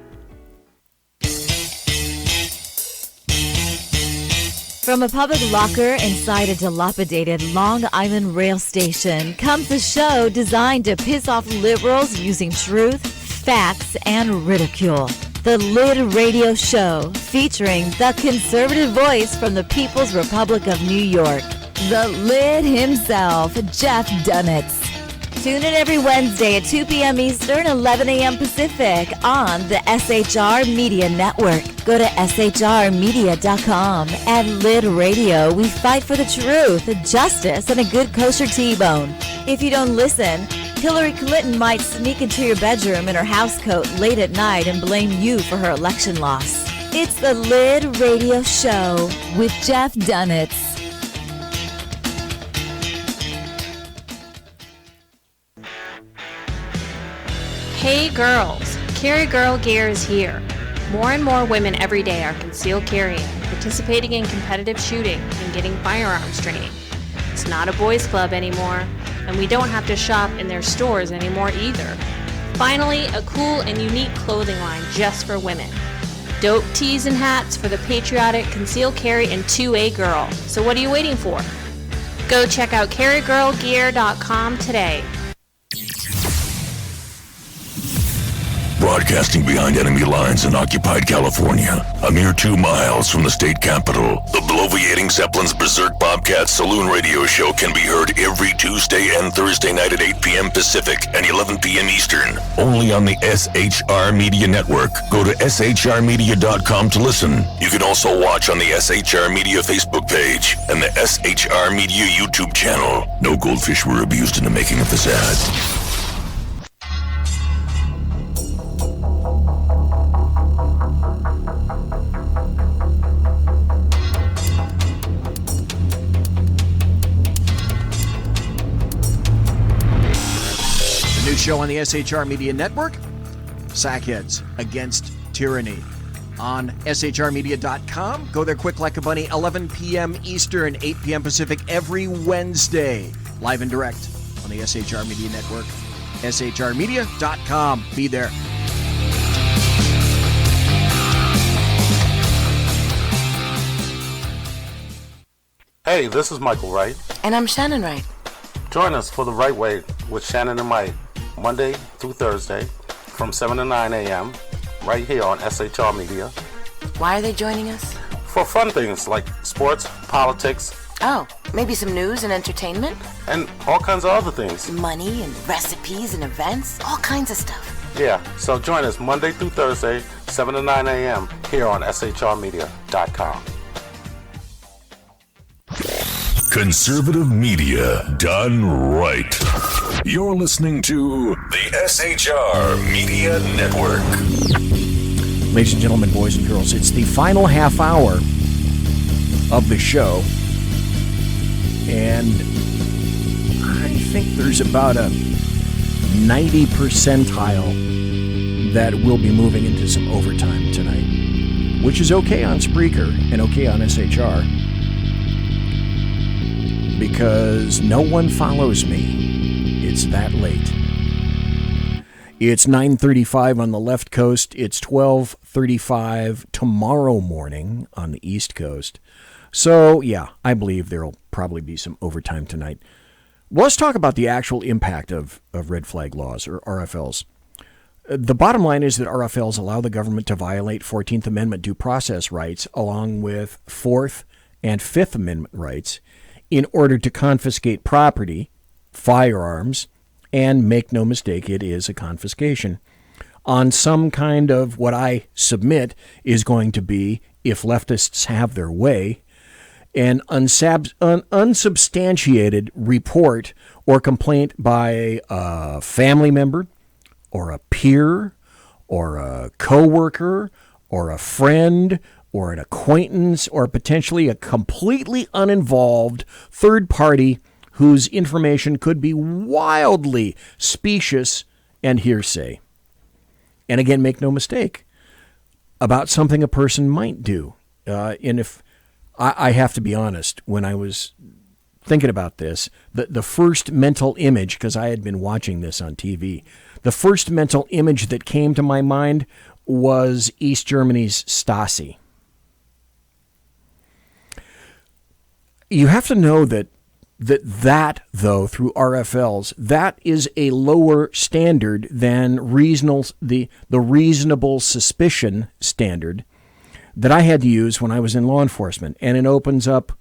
Speaker 12: From a public locker inside a dilapidated Long Island rail station comes a show designed to piss off liberals using truth, facts, and ridicule. The Lid Radio Show, featuring the conservative voice from the People's Republic of New York, the Lid himself, Jeff Dunitz. Tune in every Wednesday at 2 p.m. Eastern, 11 a.m. Pacific on the SHR Media Network. Go to shrmedia.com. At Lid Radio, we fight for the truth, justice, and a good kosher T-bone. If you don't listen, Hillary Clinton might sneak into your bedroom in her housecoat late at night and blame you for her election loss. It's the Lid Radio Show with Jeff Dunitz.
Speaker 13: Hey girls, Carry Girl Gear is here. More and more women every day are concealed carrying, participating in competitive shooting, and getting firearms training. It's not a boys' club anymore, and we don't have to shop in their stores anymore either. Finally, a cool and unique clothing line just for women. Dope tees and hats for the patriotic concealed carry and 2A girl. So what are you waiting for? Go check out carrygirlgear.com today.
Speaker 8: Broadcasting behind enemy lines in occupied California, a mere 2 miles from the state capitol, the bloviating Zeppelin's Berserk Bobcat Saloon radio show can be heard every Tuesday and Thursday night at 8 p.m. Pacific and 11 p.m. Eastern, only on the SHR Media Network. Go to shrmedia.com to listen. You can also watch on the SHR Media Facebook page and the SHR Media YouTube channel. No goldfish were abused in the making of this ad.
Speaker 3: New show on the SHR Media Network, Sackheads Against Tyranny. On shrmedia.com. Go there quick like a bunny, 11 p.m. Eastern, 8 p.m. Pacific, every Wednesday. Live and direct on the SHR Media Network. shrmedia.com. Be there.
Speaker 14: Hey, this is Michael Wright.
Speaker 15: And I'm Shannon Wright.
Speaker 14: Join us for The Right Way with Shannon and Mike, Monday through Thursday from 7 to 9 a.m. right here on SHR Media.
Speaker 15: Why are they joining us?
Speaker 14: For fun things like sports, politics.
Speaker 15: Oh, maybe some news and entertainment?
Speaker 14: And all kinds of other things.
Speaker 15: Money and recipes and events, all kinds of stuff.
Speaker 14: Yeah, so join us Monday through Thursday, 7 to 9 a.m. here on shrmedia.com.
Speaker 8: Conservative media done right. You're listening to the SHR Media Network.
Speaker 3: Ladies and gentlemen, boys and girls, it's the final half hour of the show. And I think there's about a 90 percentile that will be moving into some overtime tonight, which is okay on Spreaker and okay on SHR. Because no one follows me. It's that late. It's 9:35 on the left coast. It's 12:35 tomorrow morning on the east coast. So, yeah, I believe there'll probably be some overtime tonight. Well, let's talk about the actual impact of red flag laws, or RFLs. The bottom line is that RFLs allow the government to violate 14th Amendment due process rights along with 4th and 5th Amendment rights in order to confiscate property, firearms, and make no mistake, it is a confiscation, on some kind of what I submit is going to be, if leftists have their way, an unsubstantiated report or complaint by a family member or a peer or a coworker or a friend or an acquaintance, or potentially a completely uninvolved third party whose information could be wildly specious and hearsay. And again, make no mistake, about something a person might do. And if I have to be honest, when I was thinking about this, the first mental image, because I had been watching this on TV, the first mental image that came to my mind was East Germany's Stasi. You have to know that though, through RFLs, that is a lower standard than the reasonable suspicion standard that I had to use when I was in law enforcement. And it opens up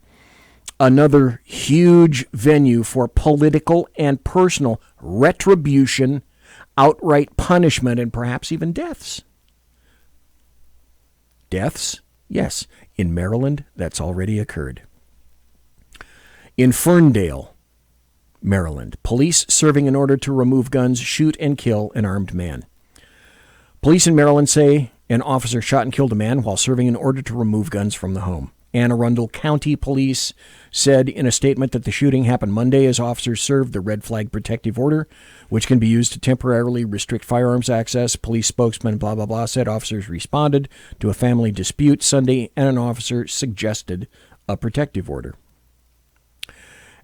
Speaker 3: Another huge venue for political and personal retribution, outright punishment, and perhaps even deaths. Deaths? Yes. In Maryland, that's already occurred. In Ferndale, Maryland, police serving an order to remove guns shoot and kill an armed man. Police in Maryland say an officer shot and killed a man while serving an order to remove guns from the home. Anne Arundel County Police said in a statement that the shooting happened Monday as officers served the red flag protective order, which can be used to temporarily restrict firearms access. Police spokesman blah, blah, blah said officers responded to a family dispute Sunday and an officer suggested a protective order.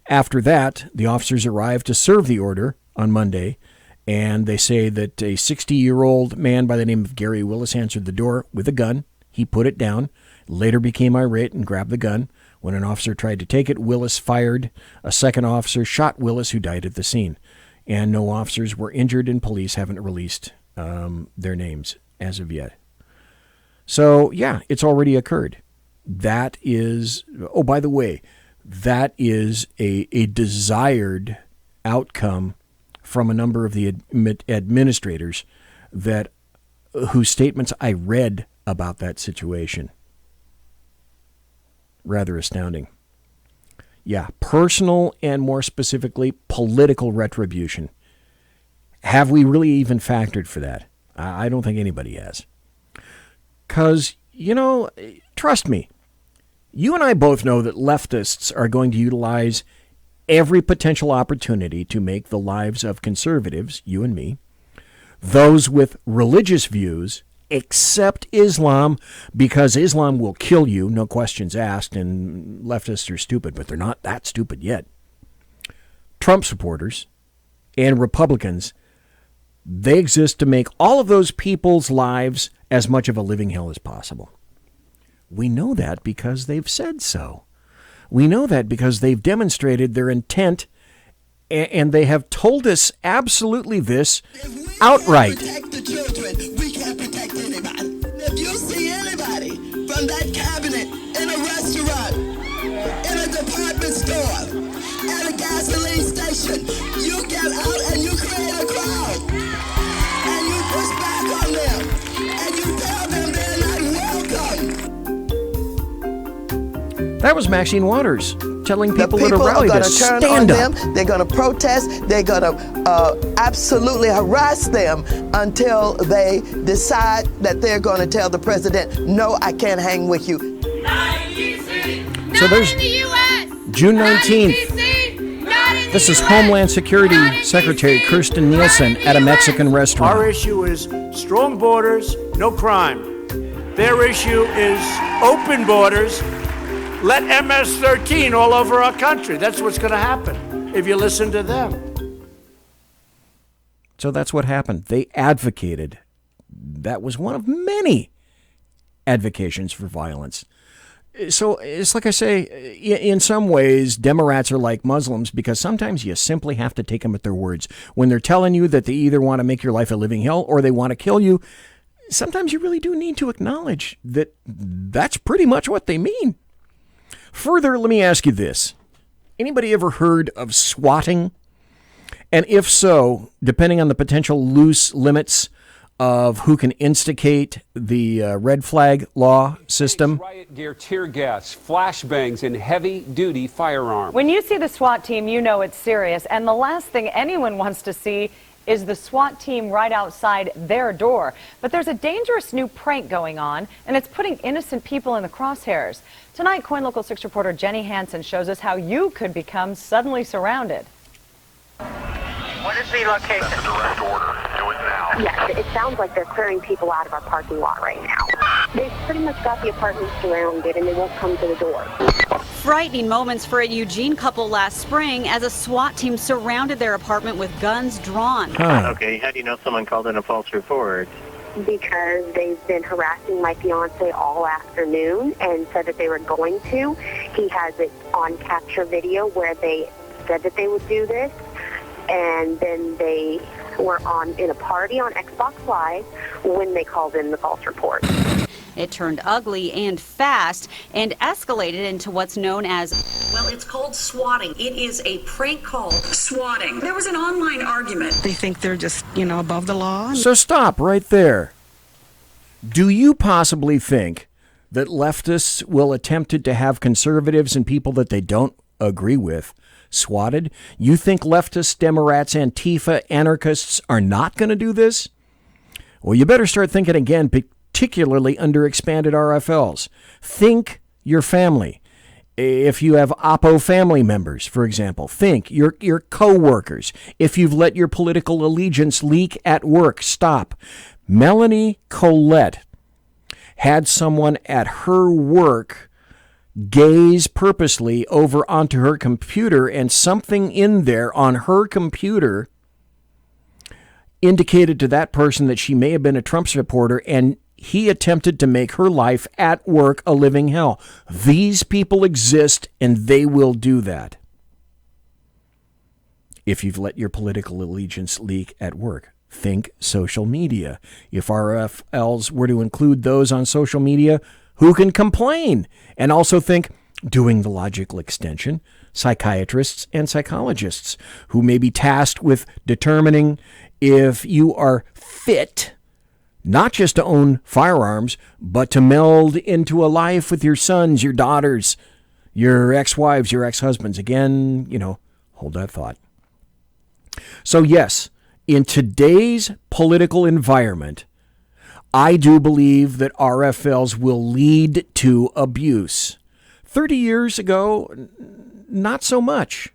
Speaker 3: After that, the officers arrived to serve the order on Monday, and they say that a 60-year-old man by the name of Gary Willis answered the door with a gun. He put it down, later became irate and grabbed the gun. When an officer tried to take it, Willis fired. A second officer shot Willis, who died at the scene. And no officers were injured, and police haven't released their names as of yet. So, yeah, it's already occurred. That is, oh, by the way, that is a desired outcome from a number of the administrators that whose statements I read about that situation. Rather astounding. Yeah, personal and more specifically political retribution. Have we really even factored for that? I don't think anybody has. Because, trust me, you and I both know that leftists are going to utilize every potential opportunity to make the lives of conservatives, you and me, those with religious views, except Islam, because Islam will kill you, no questions asked, and leftists are stupid, but they're not that stupid yet. Trump supporters and Republicans, they exist to make all of those people's lives as much of a living hell as possible. We know that because they've said so. We know that because they've demonstrated their intent, and they have told us absolutely this outright.
Speaker 9: If you see anybody from that cabinet in a restaurant, in a department store, at a gasoline station, you get out and you create a crowd. And you push back on them. And you tell them they're not welcome.
Speaker 3: That was Maxine Waters telling people at a
Speaker 9: People
Speaker 3: rally
Speaker 9: are
Speaker 3: to
Speaker 9: going to turn
Speaker 3: stand
Speaker 9: on
Speaker 3: up.
Speaker 9: them. They're going to protest. They're going to absolutely harass them until they decide that they're going to tell the president, no, I can't hang with you.
Speaker 3: So there's June 19th. This is Homeland Security Secretary Kirstjen Nielsen at a Mexican restaurant.
Speaker 10: Our issue is strong borders, no crime. Their issue is open borders. Let MS-13 all over our country. That's what's going to happen if you listen to them.
Speaker 3: So that's what happened. They advocated. That was one of many advocations for violence. So it's like I say, in some ways, Democrats are like Muslims because sometimes you simply have to take them at their words. When they're telling you that they either want to make your life a living hell or they want to kill you, sometimes you really do need to acknowledge that that's pretty much what they mean. Further, let me ask you this. Anybody ever heard of swatting? And if so, depending on the potential loose limits of who can instigate the red flag law system.
Speaker 11: Riot gear, tear gas, flashbangs, and heavy-duty firearms.
Speaker 16: When you see the SWAT team, you know it's serious. And the last thing anyone wants to see is the SWAT team right outside their door. But there's a dangerous new prank going on, and it's putting innocent people in the crosshairs. Tonight, KOIN Local 6 reporter Jenny Hansen shows us how you could become suddenly surrounded.
Speaker 17: What is the location? That's a direct order. Do it now.
Speaker 20: Yes, it sounds like they're clearing people out of our parking lot right now. They've pretty much got the apartment surrounded, and they won't come to the door.
Speaker 21: Frightening moments for a Eugene couple last spring as a SWAT team surrounded their apartment with guns drawn.
Speaker 17: Okay, how do you know someone called in a false report?
Speaker 20: Because they've been harassing my fiance all afternoon and said that they were going to. He has it on capture video where they said that they would do this, and then they were in a party on Xbox Live when they called in the false report.
Speaker 21: It turned ugly and fast and escalated into what's known as, well,
Speaker 18: Well, it's called swatting. It is a prank call. Swatting. There was an online argument.
Speaker 19: They think they're just, above the law.
Speaker 3: So stop right there. Do you possibly think that leftists will attempt to have conservatives and people that they don't agree with swatted? You think leftists, Democrats, Antifa, anarchists are not going to do this? Well, you better start thinking again, particularly under expanded RFLs. Think your family. If you have Oppo family members, for example, think your co-workers. If you've let your political allegiance leak at work, stop. Melanie Collette had someone at her work gaze purposely over onto her computer, and something in there on her computer indicated to that person that she may have been a Trump supporter, and he attempted to make her life at work a living hell. These people exist, and they will do that. If you've let your political allegiance leak at work, think social media. If RFLs were to include those on social media, who can complain? And also think, doing the logical extension, psychiatrists and psychologists who may be tasked with determining if you are fit not just to own firearms, but to meld into a life with your sons, your daughters, your ex-wives, your ex-husbands. Again, hold that thought. So yes, in today's political environment, I do believe that RFLs will lead to abuse. 30 years ago, not so much.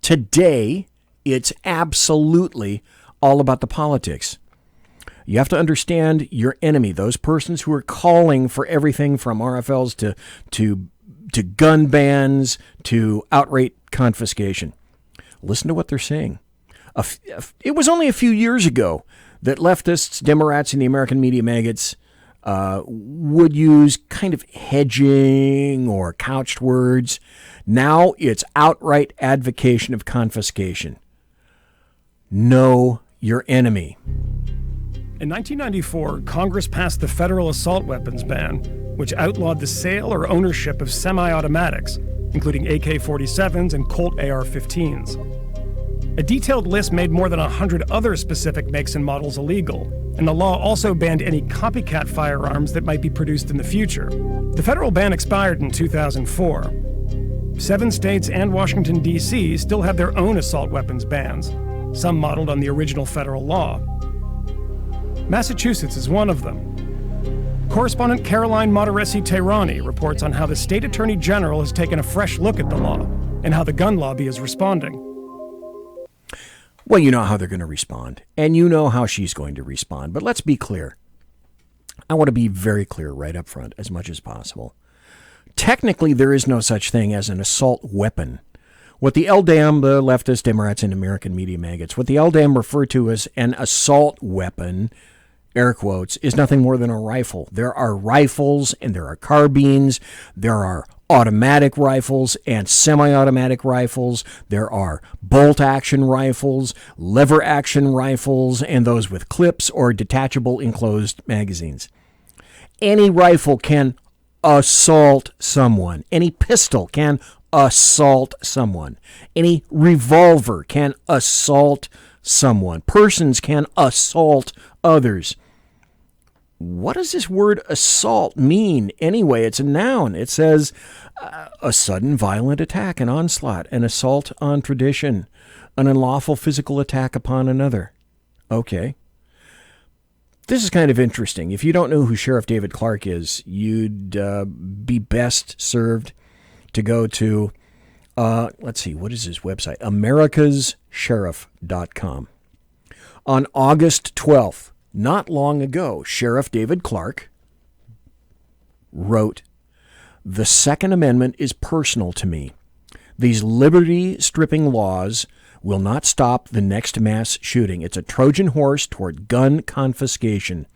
Speaker 3: Today, it's absolutely all about the politics. You have to understand your enemy, those persons who are calling for everything from RFLs to gun bans to outright confiscation. Listen to what they're saying. It was only a few years ago that leftists, Democrats, and the American media maggots would use kind of hedging or couched words. Now it's outright advocation of confiscation. Know your enemy.
Speaker 22: In 1994, Congress passed the federal assault weapons ban, which outlawed the sale or ownership of semi-automatics, including AK-47s and Colt AR-15s. A detailed list made more than 100 other specific makes and models illegal, and the law also banned any copycat firearms that might be produced in the future. The federal ban expired in 2004. 7 states and Washington, D.C. still have their own assault weapons bans, some modeled on the original federal law. Massachusetts is one of them. Correspondent Caroline Motoresi-Tehrani reports on how the state attorney general has taken a fresh look at the law and how the gun lobby is responding.
Speaker 3: Well, you know how they're going to respond, and you know how she's going to respond. But let's be clear. I want to be very clear right up front as much as possible. Technically, there is no such thing as an assault weapon. What the LDAM, the leftist, Democrats, and American media maggots, what the LDAM refer to as an assault weapon, air quotes, is nothing more than a rifle. There are rifles and there are carbines. There are automatic rifles and semi-automatic rifles. There are bolt-action rifles, lever-action rifles, and those with clips or detachable enclosed magazines. Any rifle can assault someone. Any pistol can assault someone. Any revolver can assault someone. Persons can assault others. What does this word assault mean anyway? It's a noun. It says a sudden violent attack, an onslaught, an assault on tradition, an unlawful physical attack upon another. Okay. This is kind of interesting. If you don't know who Sheriff David Clark is, you'd be best served to go to, let's see, what is his website? americassheriff.com. On August 12th, not long ago, Sheriff David Clark wrote, "The Second Amendment is personal to me. These liberty-stripping laws will not stop the next mass shooting. It's a Trojan horse toward gun confiscation.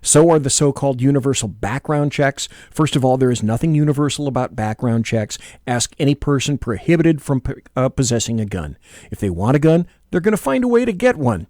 Speaker 3: So are the so-called universal background checks. First of all, there is nothing universal about background checks. Ask any person prohibited from possessing a gun. If they want a gun, they're going to find a way to get one.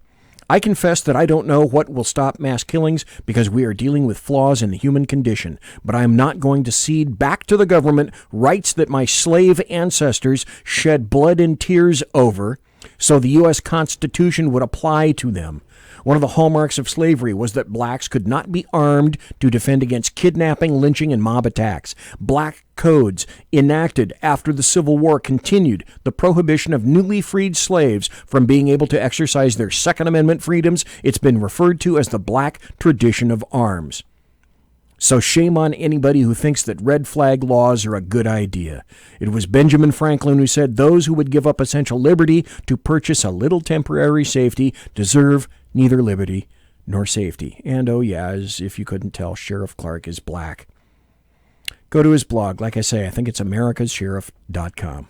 Speaker 3: I confess that I don't know what will stop mass killings because we are dealing with flaws in the human condition, but I am not going to cede back to the government rights that my slave ancestors shed blood and tears over so the U.S. Constitution would apply to them. One of the hallmarks of slavery was that blacks could not be armed to defend against kidnapping, lynching, and mob attacks. Black codes enacted after the Civil War continued the prohibition of newly freed slaves from being able to exercise their Second Amendment freedoms. It's been referred to as the black tradition of arms. So shame on anybody who thinks that red flag laws are a good idea. It was Benjamin Franklin who said those who would give up essential liberty to purchase a little temporary safety deserve neither liberty nor safety. And oh yeah, as if you couldn't tell, Sheriff Clark is black. Go to his blog. Like I say, I think it's americassheriff.com.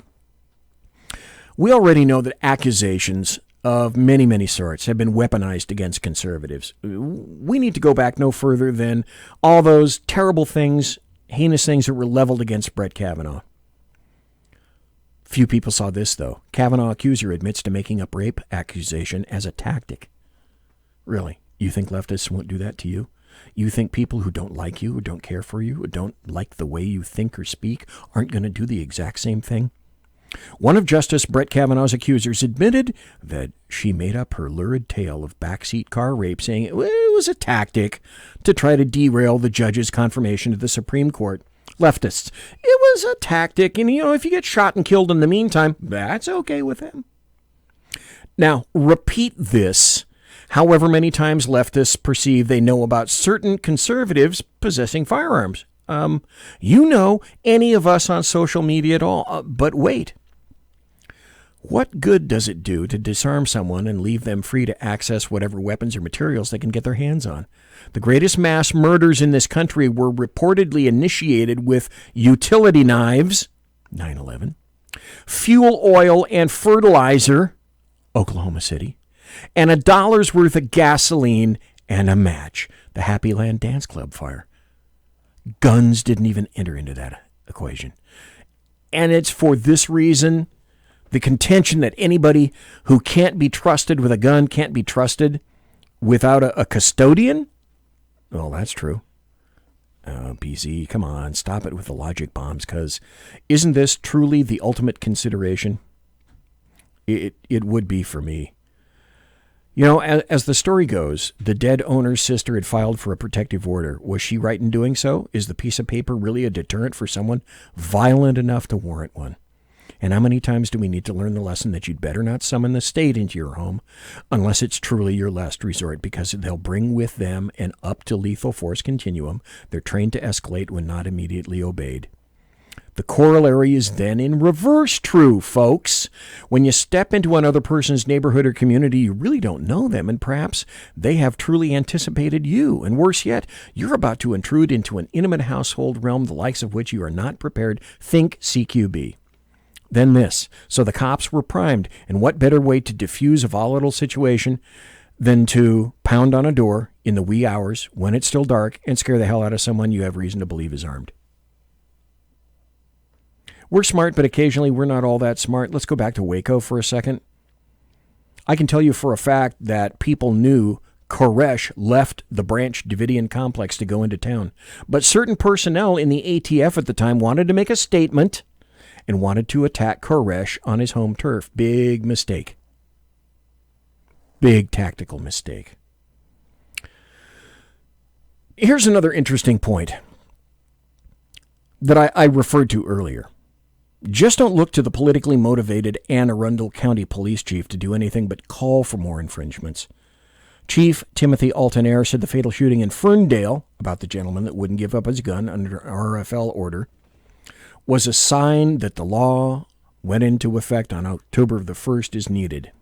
Speaker 3: We already know that accusations of many, many sorts have been weaponized against conservatives. We need to go back no further than all those terrible things, heinous things that were leveled against Brett Kavanaugh. Few people saw this, though. Kavanaugh accuser admits to making up rape accusation as a tactic. Really? You think leftists won't do that to you? You think people who don't like you, who don't care for you, who don't like the way you think or speak aren't going to do the exact same thing? One of Justice Brett Kavanaugh's accusers admitted that she made up her lurid tale of backseat car rape, saying it was a tactic to try to derail the judge's confirmation to the Supreme Court. Leftists, it was a tactic, and if you get shot and killed in the meantime, that's okay with them. Now, repeat this however many times leftists perceive they know about certain conservatives possessing firearms. Any of us on social media at all. But wait. What good does it do to disarm someone and leave them free to access whatever weapons or materials they can get their hands on? The greatest mass murders in this country were reportedly initiated with utility knives, 9/11, fuel oil and fertilizer, Oklahoma City, and $1 worth of gasoline and a match, the Happy Land Dance Club fire. Guns didn't even enter into that equation. And it's for this reason, the contention that anybody who can't be trusted with a gun can't be trusted without a custodian? Well, that's true. BZ, come on, stop it with the logic bombs, because isn't this truly the ultimate consideration? It would be for me. As the story goes, the dead owner's sister had filed for a protective order. Was she right in doing so? Is the piece of paper really a deterrent for someone violent enough to warrant one? And how many times do we need to learn the lesson that you'd better not summon the state into your home unless it's truly your last resort, because they'll bring with them an up to lethal force continuum. They're trained to escalate when not immediately obeyed. The corollary is then in reverse true, folks. When you step into another person's neighborhood or community, you really don't know them, and perhaps they have truly anticipated you. And worse yet, you're about to intrude into an intimate household realm, the likes of which you are not prepared. Think CQB. Then this. So the cops were primed, and what better way to diffuse a volatile situation than to pound on a door in the wee hours when it's still dark and scare the hell out of someone you have reason to believe is armed. We're smart, but occasionally we're not all that smart. Let's go back to Waco for a second. I can tell you for a fact that people knew Koresh left the Branch Davidian complex to go into town. But certain personnel in the ATF at the time wanted to make a statement and wanted to attack Koresh on his home turf. Big mistake. Big tactical mistake. Here's another interesting point that I referred to earlier. Just don't look to the politically motivated Anne Arundel County Police Chief to do anything but call for more infringements. Chief Timothy Altonair said the fatal shooting in Ferndale, about the gentleman that wouldn't give up his gun under RFL order, was a sign that the law went into effect on October the 1st is needed.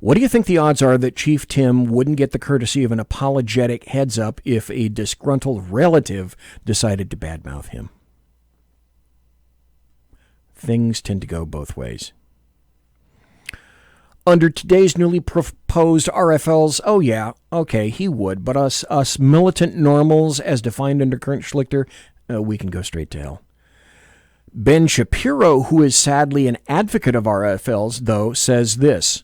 Speaker 3: What do you think the odds are that Chief Tim wouldn't get the courtesy of an apologetic heads up if a disgruntled relative decided to badmouth him? Things tend to go both ways. Under today's newly proposed RFLs, oh yeah, okay, he would, but us militant normals, as defined under current Schlichter, we can go straight to hell. Ben Shapiro, who is sadly an advocate of RFLs, though, says this: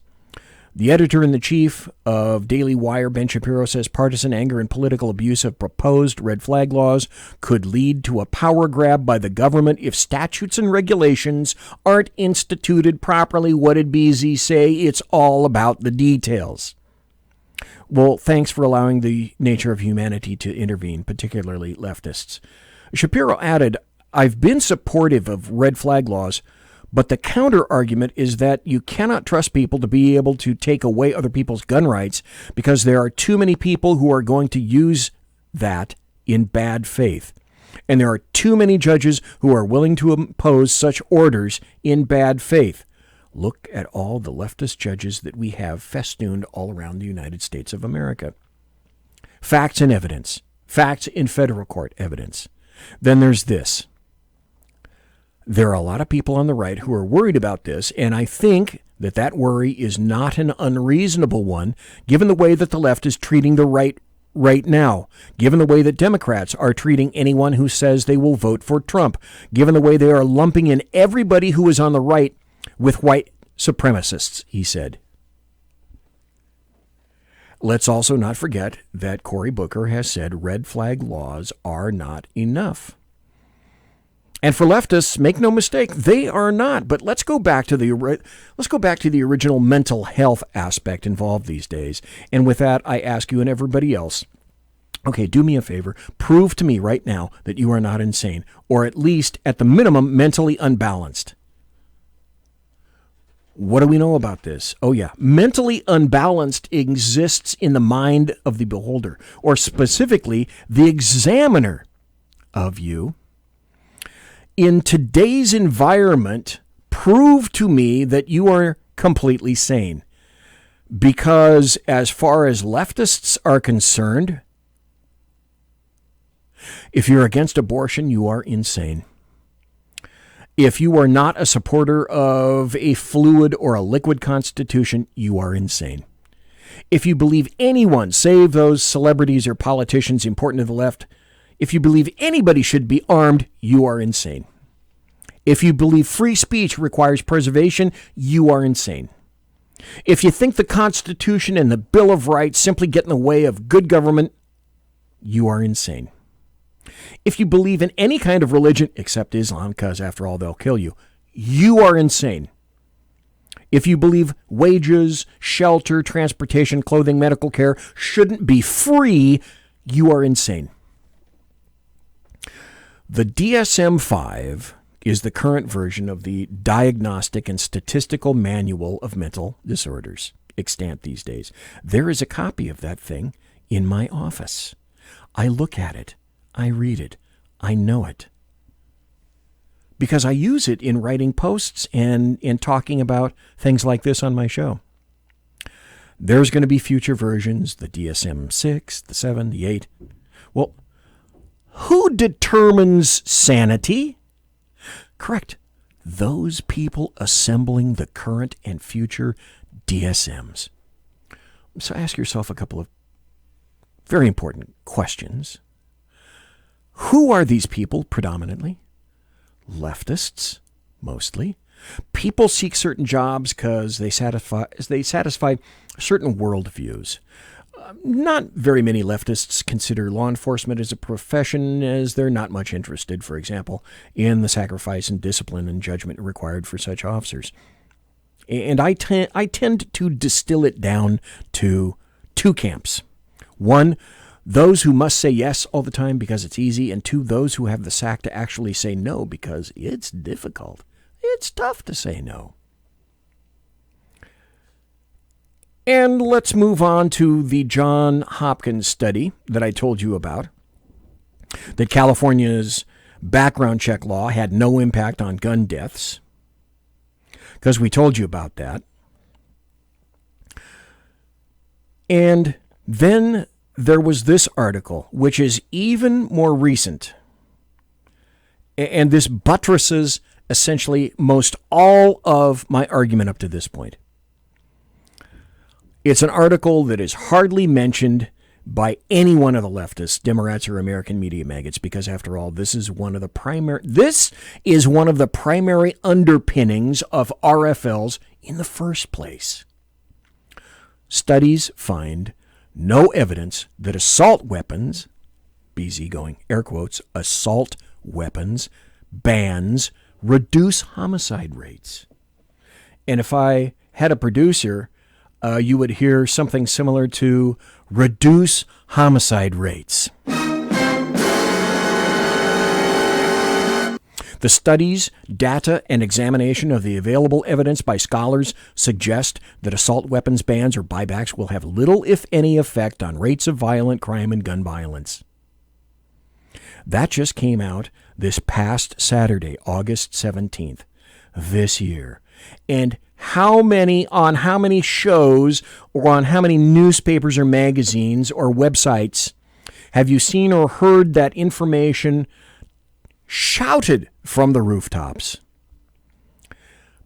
Speaker 3: The editor-in-chief of Daily Wire, Ben Shapiro, says partisan anger and political abuse of proposed red flag laws could lead to a power grab by the government if statutes and regulations aren't instituted properly. What did BZ say? It's all about the details. Well, thanks for allowing the nature of humanity to intervene, particularly leftists. Shapiro added, I've been supportive of red flag laws, but the counter-argument is that you cannot trust people to be able to take away other people's gun rights because there are too many people who are going to use that in bad faith. And there are too many judges who are willing to impose such orders in bad faith. Look at all the leftist judges that we have festooned all around the United States of America. Facts and evidence. Facts in federal court evidence. Then there's this. There are a lot of people on the right who are worried about this, and I think that that worry is not an unreasonable one, given the way that the left is treating the right now, given the way that Democrats are treating anyone who says they will vote for Trump, given the way they are lumping in everybody who is on the right with white supremacists, he said. Let's also not forget that Cory Booker has said red flag laws are not enough. And for leftists, make no mistake, they are not. But let's go back to the original mental health aspect involved these days. And with that, I ask you and everybody else, okay, do me a favor. Prove to me right now that you are not insane, or at least, at the minimum, mentally unbalanced. What do we know about this? Oh, yeah. Mentally unbalanced exists in the mind of the beholder, or specifically, the examiner of you. In today's environment, prove to me that you are completely sane. Because as far as leftists are concerned, if you're against abortion, you are insane. If you are not a supporter of a fluid or a liquid constitution, you are insane. If you believe anyone, save those celebrities or politicians important to the left, if you believe anybody should be armed, you are insane. If you believe free speech requires preservation, you are insane. If you think the Constitution and the Bill of Rights simply get in the way of good government, you are insane. If you believe in any kind of religion, except Islam, because after all, they'll kill you, you are insane. If you believe wages, shelter, transportation, clothing, medical care shouldn't be free, you are insane. The DSM-5 is the current version of the Diagnostic and Statistical Manual of Mental Disorders, extant these days. There is a copy of that thing in my office. I look at it. I read it. I know it. Because I use it in writing posts and in talking about things like this on my show. There's going to be future versions, the DSM-6, the 7, the 8. Well, who determines sanity? Correct. Those people assembling the current and future DSMs. So ask yourself a couple of very important questions. Who are these people predominantly? Leftists, mostly. People seek certain jobs because they satisfy certain worldviews. Not very many leftists consider law enforcement as a profession, as they're not much interested, for example, in the sacrifice and discipline and judgment required for such officers. And I tend to distill it down to two camps. One, those who must say yes all the time because it's easy, and two, those who have the sack to actually say no because it's difficult. It's tough to say no. And let's move on to the John Hopkins study that I told you about, that California's background check law had no impact on gun deaths, because we told you about that. And then there was this article, which is even more recent, and this buttresses essentially most all of my argument up to this point. It's an article that is hardly mentioned by any one of the leftists, Democrats, or American media maggots, because after all, this is one of the primary underpinnings of RFLs in the first place. studies find no evidence that assault weapons, BZ going air quotes, assault weapons bans reduce homicide rates. And if I had a producer, you would hear something similar to reduce homicide rates. The studies, data, and examination of the available evidence by scholars suggest that assault weapons bans or buybacks will have little, if any, effect on rates of violent crime and gun violence. That just came out this past Saturday, August 17th, this year. And how many shows or on how many newspapers or magazines or websites have you seen or heard that information shouted from the rooftops?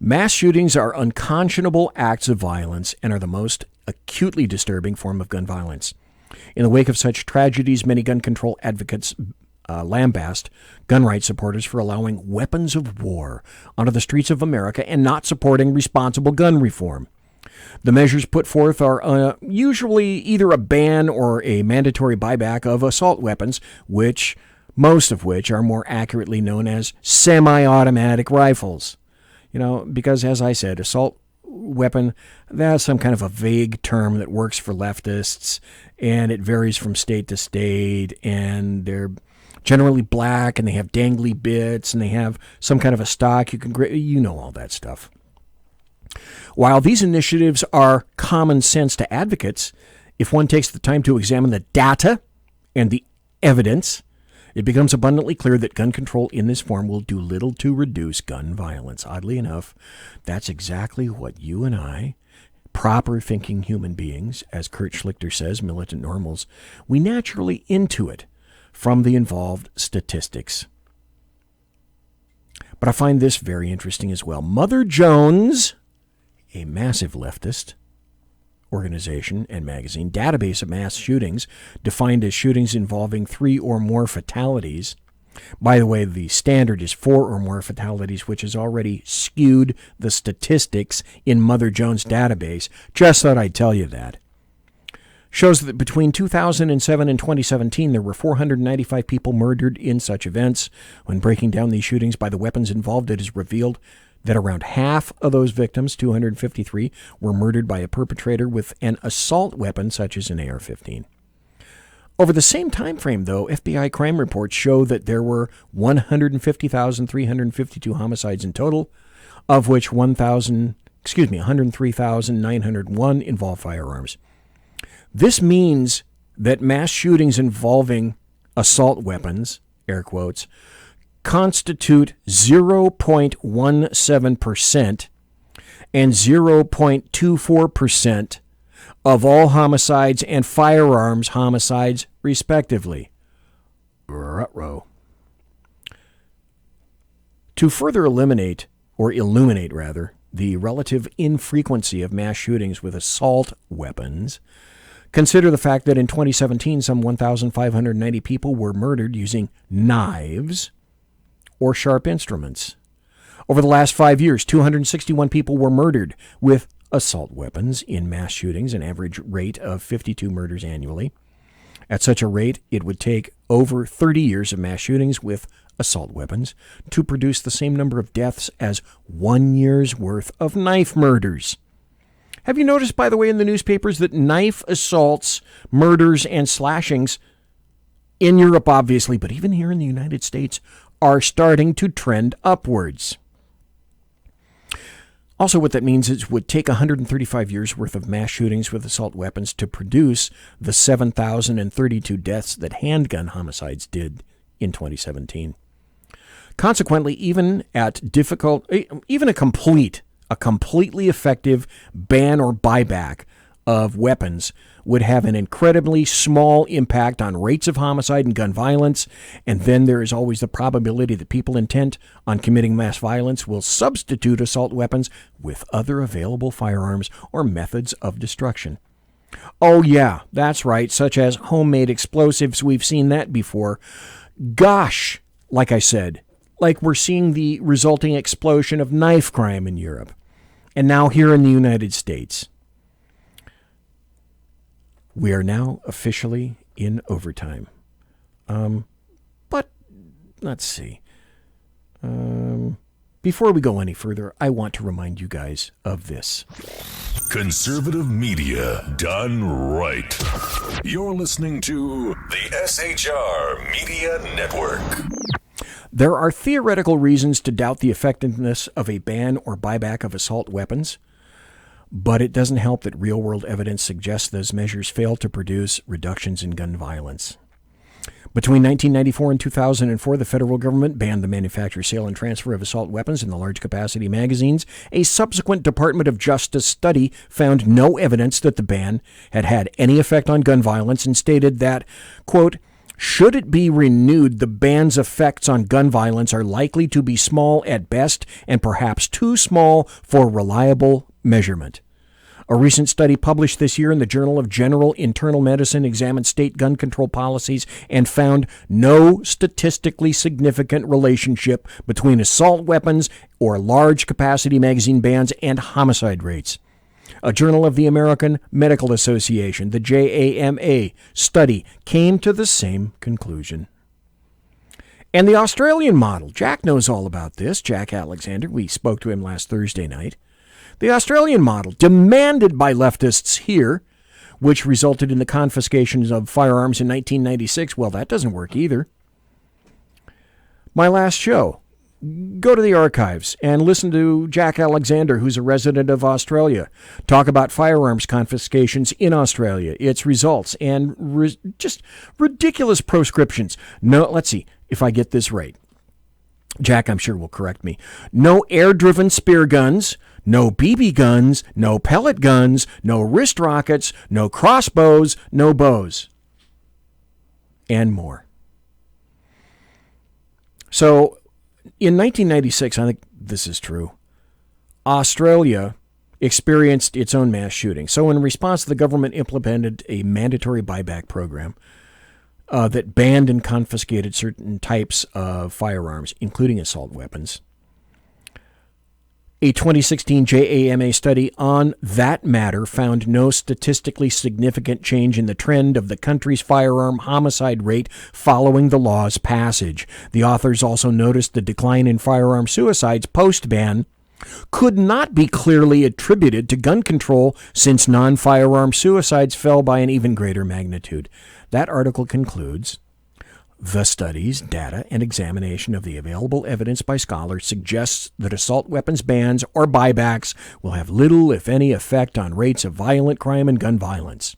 Speaker 3: Mass shootings are unconscionable acts of violence and are the most acutely disturbing form of gun violence. In the wake of such tragedies, many gun control advocates lambast gun rights supporters for allowing weapons of war onto the streets of America and not supporting responsible gun reform. The measures put forth are usually either a ban or a mandatory buyback of assault weapons, most of which are more accurately known as semi-automatic rifles. Because as I said, assault weapon, that's some kind of a vague term that works for leftists, and it varies from state to state, and they're generally black, and they have dangly bits, and they have some kind of a stock. You know all that stuff. While these initiatives are common sense to advocates, if one takes the time to examine the data and the evidence, it becomes abundantly clear that gun control in this form will do little to reduce gun violence. Oddly enough, that's exactly what you and I, proper thinking human beings, as Kurt Schlichter says, militant normals, we naturally intuit from the involved statistics. But I find this very interesting as well. Mother Jones, a massive leftist organization and magazine, database of mass shootings, defined as shootings involving 3 or more fatalities. By the way, the standard is 4 or more fatalities, which has already skewed the statistics in Mother Jones' database. Just thought I'd tell you that. Shows that between 2007 and 2017, there were 495 people murdered in such events. When breaking down these shootings by the weapons involved, it is revealed that around half of those victims, 253, were murdered by a perpetrator with an assault weapon such as an AR-15. Over the same time frame, though, FBI crime reports show that there were 150,352 homicides in total, of which 103,901 involve firearms. This means that mass shootings involving assault weapons, air quotes, constitute 0.17% and 0.24% of all homicides and firearms homicides, respectively. Ruh-roh. To further illuminate the relative infrequency of mass shootings with assault weapons, consider the fact that in 2017, some 1,590 people were murdered using knives or sharp instruments. Over the last 5 years, 261 people were murdered with assault weapons in mass shootings, an average rate of 52 murders annually. At such a rate, it would take over 30 years of mass shootings with assault weapons to produce the same number of deaths as 1 year's worth of knife murders. Have you noticed, by the way, in the newspapers that knife assaults, murders, and slashings in Europe, obviously, but even here in the United States, are starting to trend upwards? Also, what that means is it would take 135 years' worth of mass shootings with assault weapons to produce the 7,032 deaths that handgun homicides did in 2017. Consequently, even a completely effective ban or buyback of weapons would have an incredibly small impact on rates of homicide and gun violence, and then there is always the probability that people intent on committing mass violence will substitute assault weapons with other available firearms or methods of destruction. Oh yeah, that's right, such as homemade explosives. We've seen that before. Gosh, like I said, like we're seeing the resulting explosion of knife crime in Europe, and now here in the United States. We are now officially in overtime. But let's see. Before we go any further, I want to remind you guys of this.
Speaker 8: Conservative media done right. You're listening to the SHR Media Network.
Speaker 3: There are theoretical reasons to doubt the effectiveness of a ban or buyback of assault weapons, but it doesn't help that real-world evidence suggests those measures fail to produce reductions in gun violence. Between 1994 and 2004, the federal government banned the manufacture, sale, and transfer of assault weapons in the large-capacity magazines. A subsequent Department of Justice study found no evidence that the ban had had any effect on gun violence and stated that, quote, should it be renewed, the ban's effects on gun violence are likely to be small at best and perhaps too small for reliable measurement. A recent study published this year in the Journal of General Internal Medicine examined state gun control policies and found no statistically significant relationship between assault weapons or large-capacity magazine bans and homicide rates. A Journal of the American Medical Association, the JAMA, study came to the same conclusion. And the Australian model, Jack knows all about this, Jack Alexander. We spoke to him last Thursday night. The Australian model, demanded by leftists here, which resulted in the confiscations of firearms in 1996, well, that doesn't work either. My last show, go to the archives and listen to Jack Alexander, who's a resident of Australia, talk about firearms confiscations in Australia, its results, and just ridiculous proscriptions. No, let's see if I get this right. Jack, I'm sure, will correct me. No air-driven spear guns, no BB guns, no pellet guns, no wrist rockets, no crossbows, no bows, and more. So, in 1996, I think this is true, Australia experienced its own mass shooting. So in response, the government implemented a mandatory buyback program that banned and confiscated certain types of firearms, including assault weapons. A 2016 JAMA study on that matter found no statistically significant change in the trend of the country's firearm homicide rate following the law's passage. The authors also noticed the decline in firearm suicides post-ban could not be clearly attributed to gun control since non-firearm suicides fell by an even greater magnitude. That article concludes, the studies, data, and examination of the available evidence by scholars suggests that assault weapons bans or buybacks will have little, if any, effect on rates of violent crime and gun violence.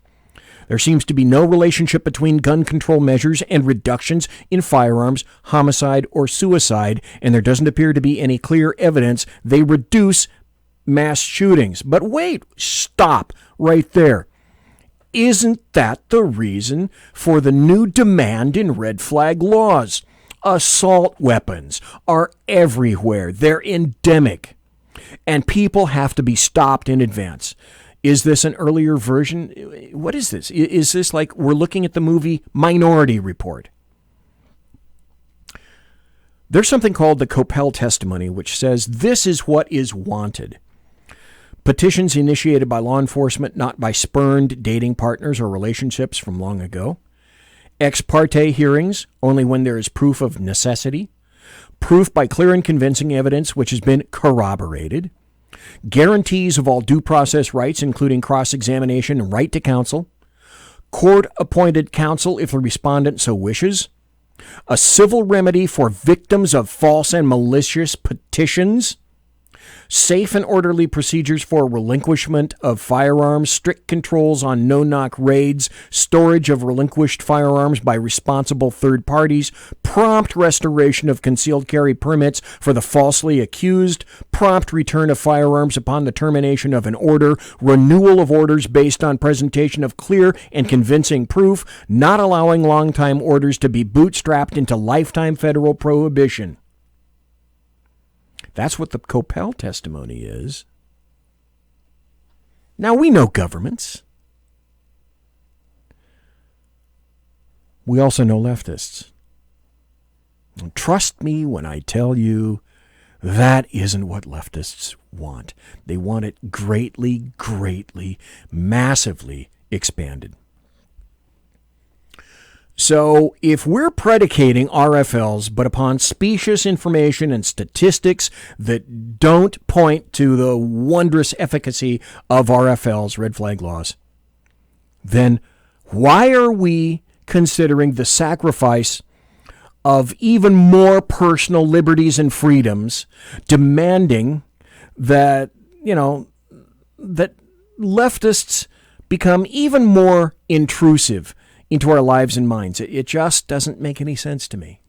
Speaker 3: There seems to be no relationship between gun control measures and reductions in firearms, homicide, or suicide, and there doesn't appear to be any clear evidence they reduce mass shootings. But wait, stop right there. Isn't that the reason for the new demand in red flag laws? Assault weapons are everywhere. They're endemic, and people have to be stopped in advance. Is this an earlier version? What is this? Is this like we're looking at the movie Minority Report? There's something called the Coppell testimony, which says this is what is wanted. Petitions initiated by law enforcement, not by spurned dating partners or relationships from long ago. Ex parte hearings, only when there is proof of necessity. Proof by clear and convincing evidence which has been corroborated. Guarantees of all due process rights, including cross-examination and right to counsel. Court-appointed counsel if the respondent so wishes. A civil remedy for victims of false and malicious petitions. Safe and orderly procedures for relinquishment of firearms, strict controls on no-knock raids, storage of relinquished firearms by responsible third parties, prompt restoration of concealed carry permits for the falsely accused, prompt return of firearms upon the termination of an order, renewal of orders based on presentation of clear and convincing proof, not allowing long-time orders to be bootstrapped into lifetime federal prohibition. That's what the Coppell testimony is. Now, we know governments. We also know leftists. And trust me when I tell you that isn't what leftists want. They want it greatly, greatly, massively expanded. So if we're predicating RFLs but upon specious information and statistics that don't point to the wondrous efficacy of RFLs, red flag laws, then why are we considering the sacrifice of even more personal liberties and freedoms, demanding that, that leftists become even more intrusive into our lives and minds? It just doesn't make any sense to me.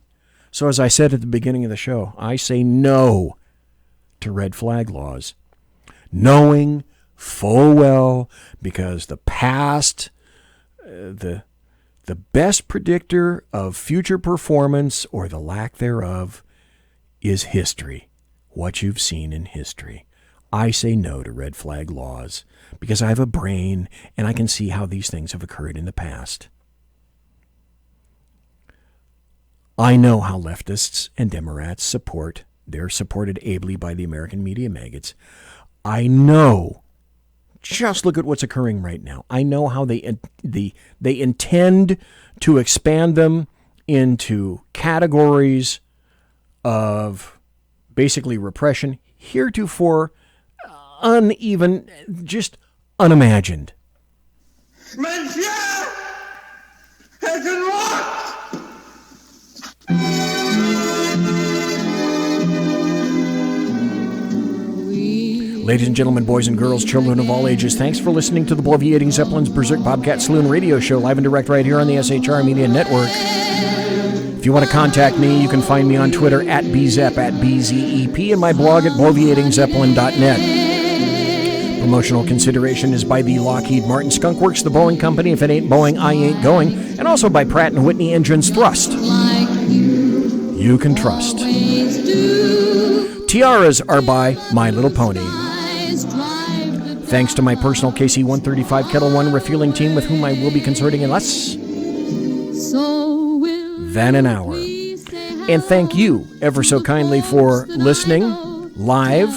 Speaker 3: So as I said at the beginning of the show, I say no to red flag laws, knowing full well, because the past, the best predictor of future performance or the lack thereof is history, what you've seen in history. I say no to red flag laws because I have a brain and I can see how these things have occurred in the past. I know how leftists and Democrats support. They're supported ably by the American media maggots. I know. Just look at what's occurring right now. I know how they intend to expand them into categories of basically repression heretofore uneven, just unimagined.
Speaker 9: Monsieur has been locked!
Speaker 3: Ladies and gentlemen, boys and girls, children of all ages, thanks for listening to the Bloviating Zeppelin's Berserk Bobcat Saloon radio show, live and direct right here on the SHR Media Network. If you want to contact me, you can find me on Twitter at BZEP, at BZEP, and my blog at bloviatingzeppelin.net. Promotional consideration is by the Lockheed Martin Skunk Works, the Boeing Company, if it ain't Boeing, I ain't going, and also by Pratt & Whitney Engines Thrust. You can trust. Tiaras are by My Little Pony. Thanks to my personal KC-135 Kettle One refueling team with whom I will be consorting in less than an hour. And thank you ever so kindly for listening live.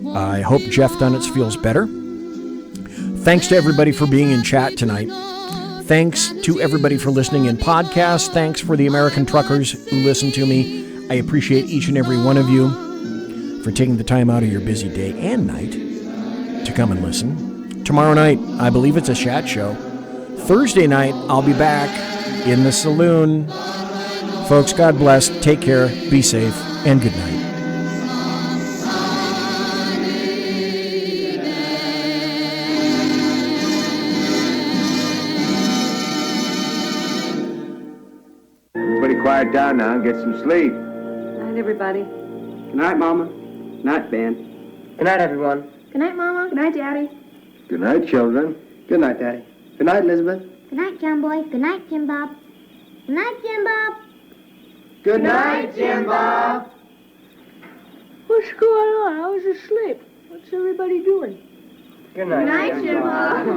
Speaker 3: I hope Jeff Dunnitz feels better. Thanks to everybody for being in chat tonight. Thanks to everybody for listening in podcast. Thanks for the American truckers who listen to me. I appreciate each and every one of you for taking the time out of your busy day and night to come and listen. Tomorrow night, I believe it's a Shat show. Thursday night, I'll be back in the saloon. Folks, God bless. Take care. Be safe. And good night.
Speaker 1: Everybody quiet down now and get some sleep.
Speaker 7: Good night, everybody.
Speaker 1: Good night, Mama. Good night, Ben.
Speaker 7: Good night, everyone. Good night, Mama. Good night, Daddy.
Speaker 1: Good night, children. Good night, Daddy. Good night, Elizabeth.
Speaker 23: Good night, John Boy. Good night, Jim Bob. Good night, Jim Bob.
Speaker 1: Good night, Jim Bob.
Speaker 7: What's going on? I was asleep. What's everybody doing?
Speaker 1: Good night,
Speaker 23: Jim Bob.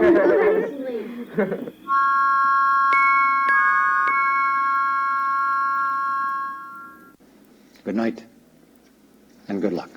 Speaker 24: Good night, and good luck.